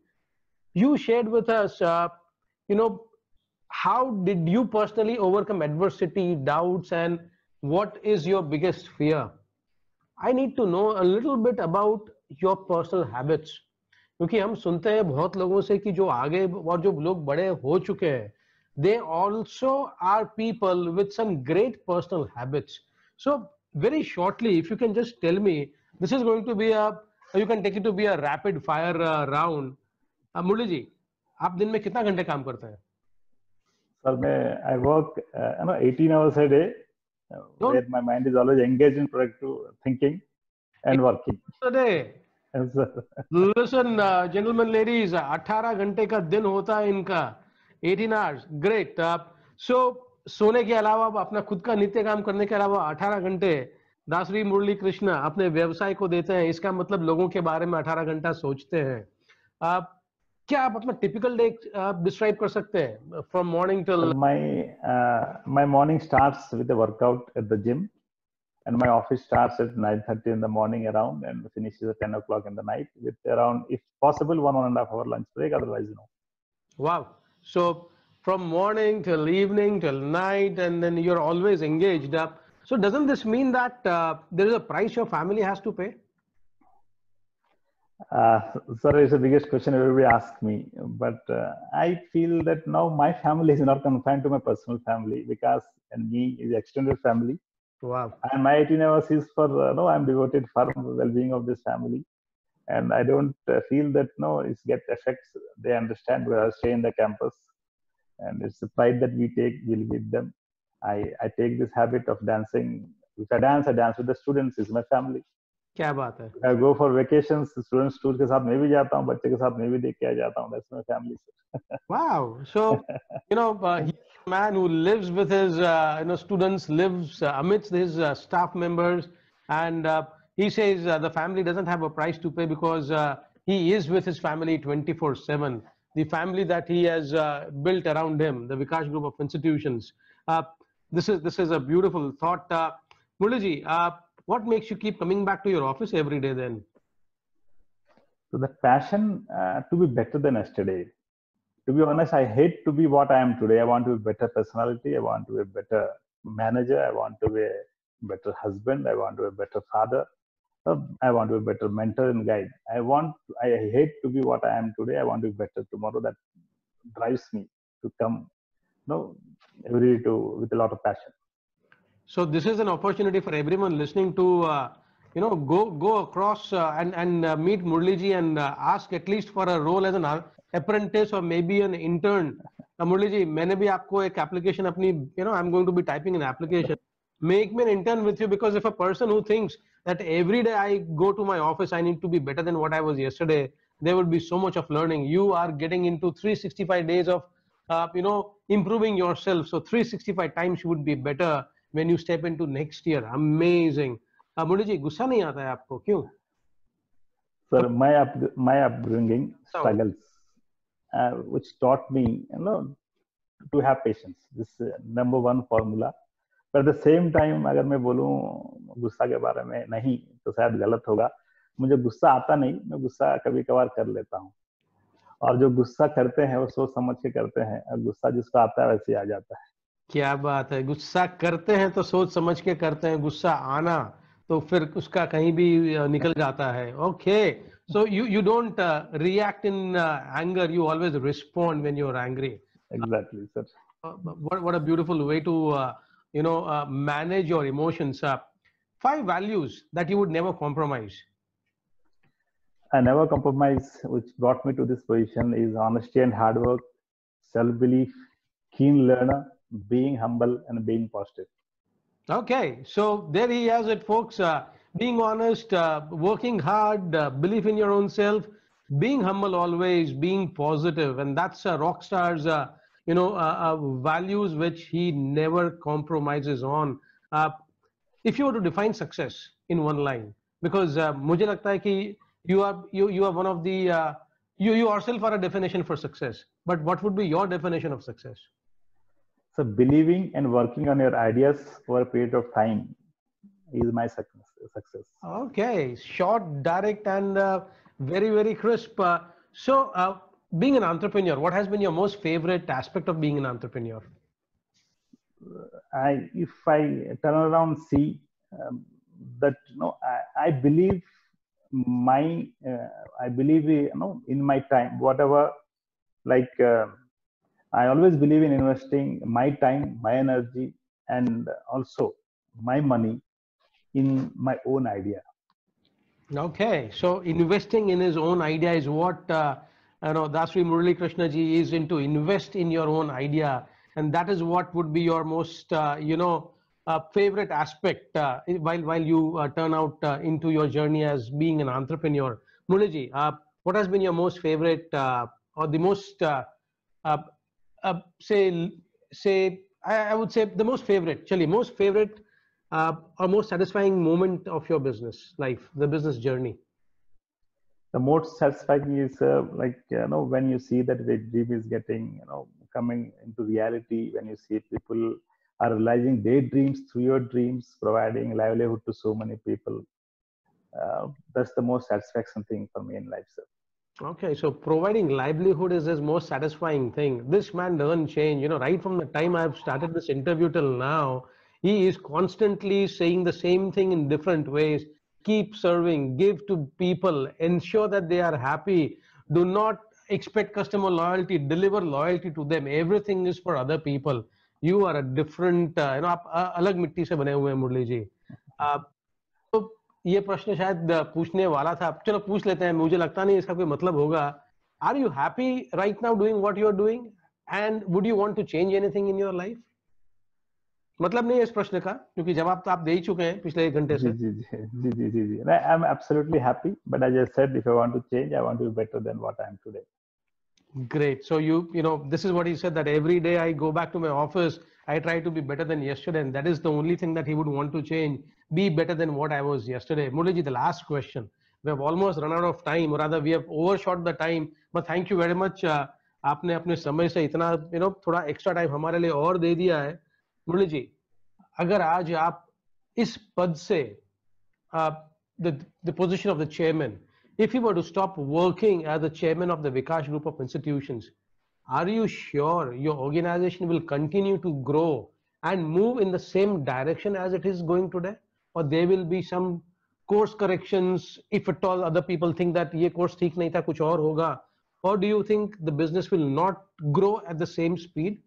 You shared with us, you know, how did you personally overcome adversity, doubts, and what is your biggest fear? I need to know a little bit about your personal habits. क्योंकि हम सुनते हैं बहुत लोगों से कि जो आगे और जो लोग बड़े हो चुके हैं, they also are people with some great personal habits. So very shortly, if you can just tell me, this is going to be a, you can take it to be a rapid fire round. मुरली जी, आप दिन में कितना घंटे काम करते हैं? Sir, I work 18 hours a day, where my mind is always engaged in productive thinking and working. A day. Yes, sir. Listen, gentlemen, ladies, 18 घंटे का दिन होता है इनका, 18 hours. Great. So सोने के अलावा अपना खुद का नित्य काम करने के अलावा 18 घंटे दासरी मुरली कृष्णा अपने व्यवसाय को देते हैं. इसका मतलब लोगों के बारे में 18 घंटा सोचते हैं. क्या आप अपना टिपिकल डे डिस्क्राइब कर सकते हैं from morning till? My morning starts with a workout at the gym, and my office starts at 9:30 in the morning around and finishes at 10 o'clock in the night with around, if possible, 1.5 hour lunch break, otherwise no. Wow. So from morning till evening till night, and then you're always engaged up. So doesn't this mean that there is a price your family has to pay? Sir, it's the biggest question everybody asks me, but I feel that now my family is not confined to my personal family, because and me is extended family. Wow. And my 18 hours is for no, I'm devoted for the well-being of this family, and I don't feel that no, it's get effects. They understand where I stay in the campus, and it's the pride that we take. We'll with them. I take this habit of dancing. If I dance with the students. It's my family. क्या बात है? I go for vacations. Students tour के साथ मैं भी जाता हूँ. बच्चे के साथ मैं भी देख के आ जाता हूँ. That's my family. Wow. So he's a man who lives with his students, lives amidst his staff members, and he says the family doesn't have a price to pay because he is with his family 24/7. The family that he has built around him, the Vikash Group of institutions. This is a beautiful thought. Murli ji, what makes you keep coming back to your office every day then? So the passion to be better than yesterday. To be honest, I hate to be what I am today. I want to be a better personality. I want to be a better manager. I want to be a better husband. I want to be a better father. I want to be a better mentor and guide. I hate to be what I am today. I want to be better tomorrow. That drives me to come, every day with a lot of passion. So this is an opportunity for everyone listening to, go across and meet Murli ji and ask at least for a role as an apprentice or maybe an intern. Murli ji, मैंने भी आपको एक application अपनी, I'm going to be typing an application. Make me an intern with you, because if a person who thinks that every day I go to my office, I need to be better than what I was yesterday, there would be so much of learning. You are getting into 365 days of, improving yourself. So 365 times you would be better when you step into next year. Amazing. Murli ji, गुस्सा नहीं आता है आपको, क्यों? Sir, my upbringing struggles, which taught me, to have patience. This number one formula. But at the same time, अगर मैं बोलूं गुस्सा के बारे में नहीं तो शायद गलत होगा. मुझे गुस्सा आता नहीं, मैं गुस्सा कभी कभार कर लेता हूँ. और जो गुस्सा करते हैं वो सोच समझ के करते हैं, और गुस्सा जिसको आता है वैसे ही आ जाता है. क्या बात है, गुस्सा करते हैं तो सोच समझ के करते हैं, गुस्सा आना तो फिर उसका कहीं भी निकल जाता है. Okay, so you don't react in anger, you always respond when you're angry. Exactly, sir. What a beautiful way to manage your emotions. 5 values that you would never compromise. I never compromise, which brought me to this position, is honesty and hard work, self-belief, keen learner, being humble and being positive. Okay, so there he has it, folks. Being honest, working hard, belief in your own self, being humble always, being positive, and that's a rock star's, values which he never compromises on. Uh, if you were to define success in one line, because मुझे लगता है कि you are one of the you yourself are a definition for success. But what would be your definition of success? So believing and working on your ideas for a period of time is my success. Okay, short, direct, and very, very crisp. Being an entrepreneur, what has been your most favorite aspect of being an entrepreneur? If I turn around, see that I believe I believe in my time, whatever, like I always believe in investing my time, my energy, and also my money in my own idea. Okay, so investing in his own idea is what Dasri Murali Krishna ji is into. Invest in your own idea, and that is what would be your most favorite aspect while you turn out into your journey as being an entrepreneur. Murali ji, what has been your most favorite or the most I would say the most favorite, Chali, most favorite or most satisfying moment of your business life, the business journey? The most satisfying is when you see that the dream is getting coming into reality, when you see people are realizing their dreams through your dreams, providing livelihood to so many people. That's the most satisfaction thing for me in life, sir. Okay, so providing livelihood is his most satisfying thing. This man doesn't change, right from the time I've started this interview till now, he is constantly saying the same thing in different ways. Keep serving, give to people, ensure that they are happy. Do not expect customer loyalty, deliver loyalty to them. Everything is for other people. You are a different, आप अलग मिट्टी से बने हुए हैं मुरली जी. तो ये प्रश्न शायद पूछने वाला था, चलो पूछ लेते हैं, मुझे लगता नहीं इसका कोई मतलब होगा. Are you happy right now doing what you're doing? And would you want to change anything in your life? मतलब नहीं है इस प्रश्न का, क्योंकि जवाब तो आप दे ही चुके हैं पिछले 1 घंटे से. जी. I'm absolutely happy, but as I said, if I want to change, I want to be better than what I am today. Great. So this is what he said, that every day I go back to my office, I try to be better than yesterday, and that is the only thing that he would want to change, be better than what I was yesterday. Murali, the last question. We have almost run out of time, or rather we have overshot the time, but thank you very much. आपने अपने समय से इतना थोड़ा extra time हमारे लिए और दे दिया है. मुरली जी, अगर आज आप इस पद से the position of the chairman, if you were to stop working as the chairman of the Vikash Group of Institutions, are you sure your organization will continue to grow and move in the same direction as it is going today? Or there will be some course corrections if at all other people think that ये course ठीक नहीं था, कुछ और होगा? Or do you think the business will not grow at the same speed?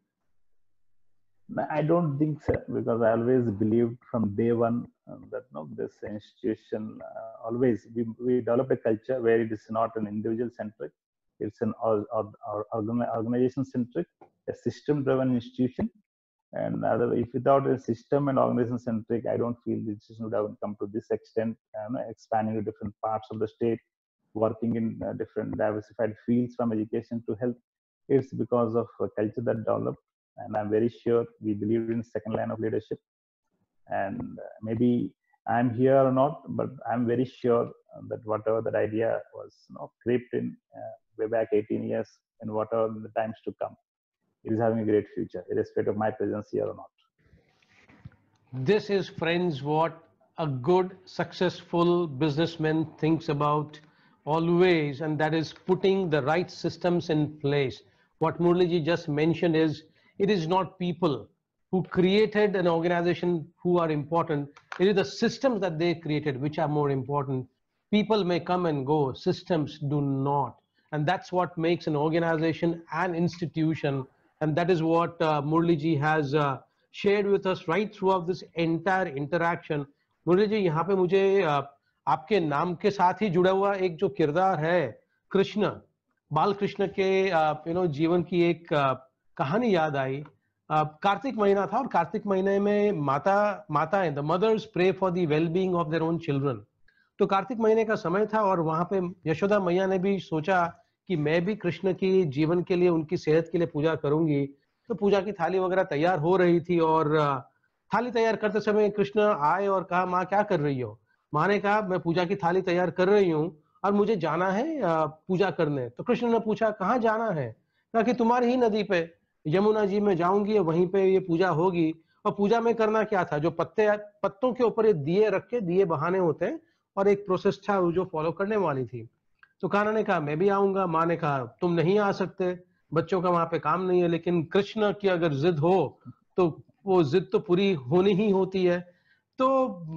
I don't think so, because I always believed from day one that this institution always we developed a culture where it is not an individual centric, it's an organization centric, a system driven institution. And if without a system and organization centric, I don't feel the institution would have come to this extent, expanding to different parts of the state, working in different diversified fields from education to health. It's because of a culture that developed. And I'm very sure we believe in second line of leadership. And maybe I'm here or not, but I'm very sure that whatever that idea was crept in way back 18 years and whatever the times to come, it is having a great future, irrespective of my presence here or not. This is, friends, what a good, successful businessman thinks about always, and that is putting the right systems in place. What Murali ji just mentioned is, it is not people who created an organization who are important. It is the systems that they created which are more important. People may come and go, systems do not. And that's what makes an organization an institution. And that is what Murali ji has shared with us right throughout this entire interaction. Murali ji, यहाँ पे मुझे आपके नाम के साथ ही जुड़ा हुआ एक जो किरदार है, कृष्ण, बाल कृष्ण के जीवन की एक कहानी याद आई. कार्तिक महीना था और कार्तिक महीने में माताएं the mothers pray for the well being of their own children. तो कार्तिक महीने का समय था और वहां पे यशोदा मैया ने भी सोचा कि मैं भी कृष्ण की जीवन के लिए, उनकी सेहत के लिए पूजा करूंगी। तो पूजा की थाली वगैरह तैयार हो रही थी और थाली तैयार करते समय कृष्ण आए और कहा, माँ क्या कर रही हो? माँ ने कहा, मैं पूजा की थाली तैयार कर रही हूँ और मुझे जाना है पूजा करने। तो कृष्ण ने पूछा, कहाँ जाना है? कहा कि तुम्हारी ही नदी पे, यमुना जी में जाऊंगी, वहीं पे ये पूजा होगी। और पूजा में करना क्या था, जो पत्तों के ऊपर ये दिए रख के दिए बहाने होते हैं और एक प्रोसेस था जो फॉलो करने वाली थी। तो कान्हा ने कहा, मैं भी आऊंगा। माँ ने कहा, तुम नहीं आ सकते, बच्चों का वहां पे काम नहीं है। लेकिन कृष्ण की अगर जिद हो तो वो जिद तो पूरी होनी ही होती है। तो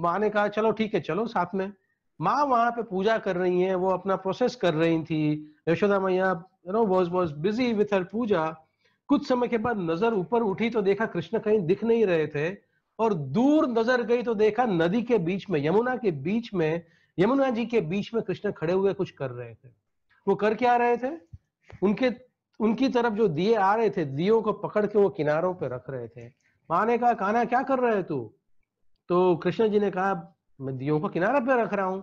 माँ ने कहा, चलो ठीक है, चलो साथ में। माँ वहां पे पूजा कर रही हैं, वो अपना प्रोसेस कर रही थी। यशोदा मैया वाज बिजी विथ हर पूजा। कुछ समय के बाद नजर ऊपर उठी तो देखा कृष्ण कहीं दिख नहीं रहे थे, और दूर नजर गई तो देखा नदी के बीच में, यमुना के बीच में, यमुना जी के बीच में कृष्ण खड़े हुए कुछ कर रहे थे। वो कर क्या रहे थे? उनके उनकी तरफ जो दिए आ रहे थे, दियों को पकड़ के वो किनारों पे रख रहे थे। माँ ने कहा, कान्हा क्या कर रहे है तू? तो कृष्ण जी ने कहा, मैं दियों को किनारे पे रख रहा हूं।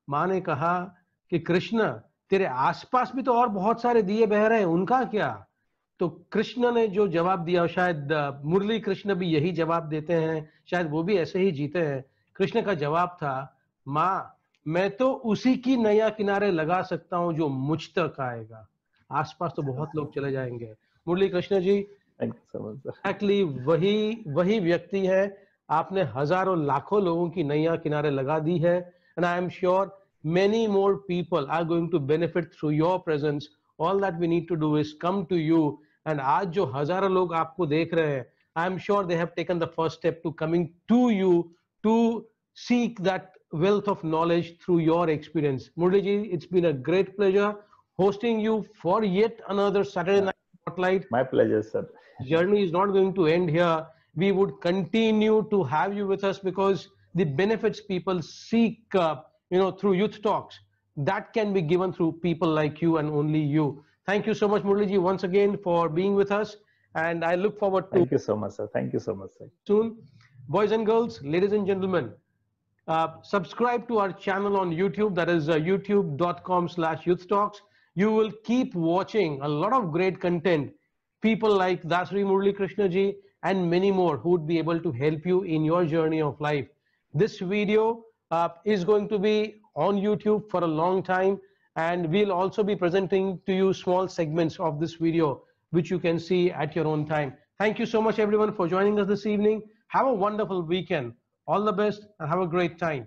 माँ ने कहा कि कृष्ण, तेरे आसपास भी तो और बहुत सारे दिए बह रहे हैं, उनका क्या? तो कृष्ण ने जो जवाब दिया, शायद मुरली कृष्ण भी यही जवाब देते हैं, शायद वो भी ऐसे ही जीते हैं। कृष्ण का जवाब था, माँ मैं तो उसी की नैया किनारे लगा सकता हूं जो मुझ तक आएगा, आसपास तो बहुत लोग चले जाएंगे। Murali Krishna ji thank you so much sir. Actually वही व्यक्ति है। आपने हजारों लाखों लोगों की नैया किनारे लगा दी है, and I am sure many more people are going to benefit through your presence. All that we need to do is come to you. And आज जो हजारों लोग आपको देख रहे हैं, I am sure they have taken the first step to coming to you to seek that wealth of knowledge through your experience. Murli ji, it's been a great pleasure hosting you for yet another Saturday Night Spotlight. My pleasure sir. Journey is not going to end here. We would continue to have you with us because the benefits people seek through youth talks, that can be given through people like you and only you. Thank you so much, Murli ji, once again for being with us, and I look forward to Thank you so much sir. Thank you so much sir. soon. Boys and girls, ladies and gentlemen, subscribe to our channel on YouTube, that is youtube.com/youthtalks. You will keep watching a lot of great content, people like Dasri Murli Krishna ji and many more who would be able to help you in your journey of life. This video is going to be on YouTube for a long time, and we'll also be presenting to you small segments of this video which you can see at your own time. Thank you so much everyone for joining us this evening. Have a wonderful weekend. All the best and have a great time.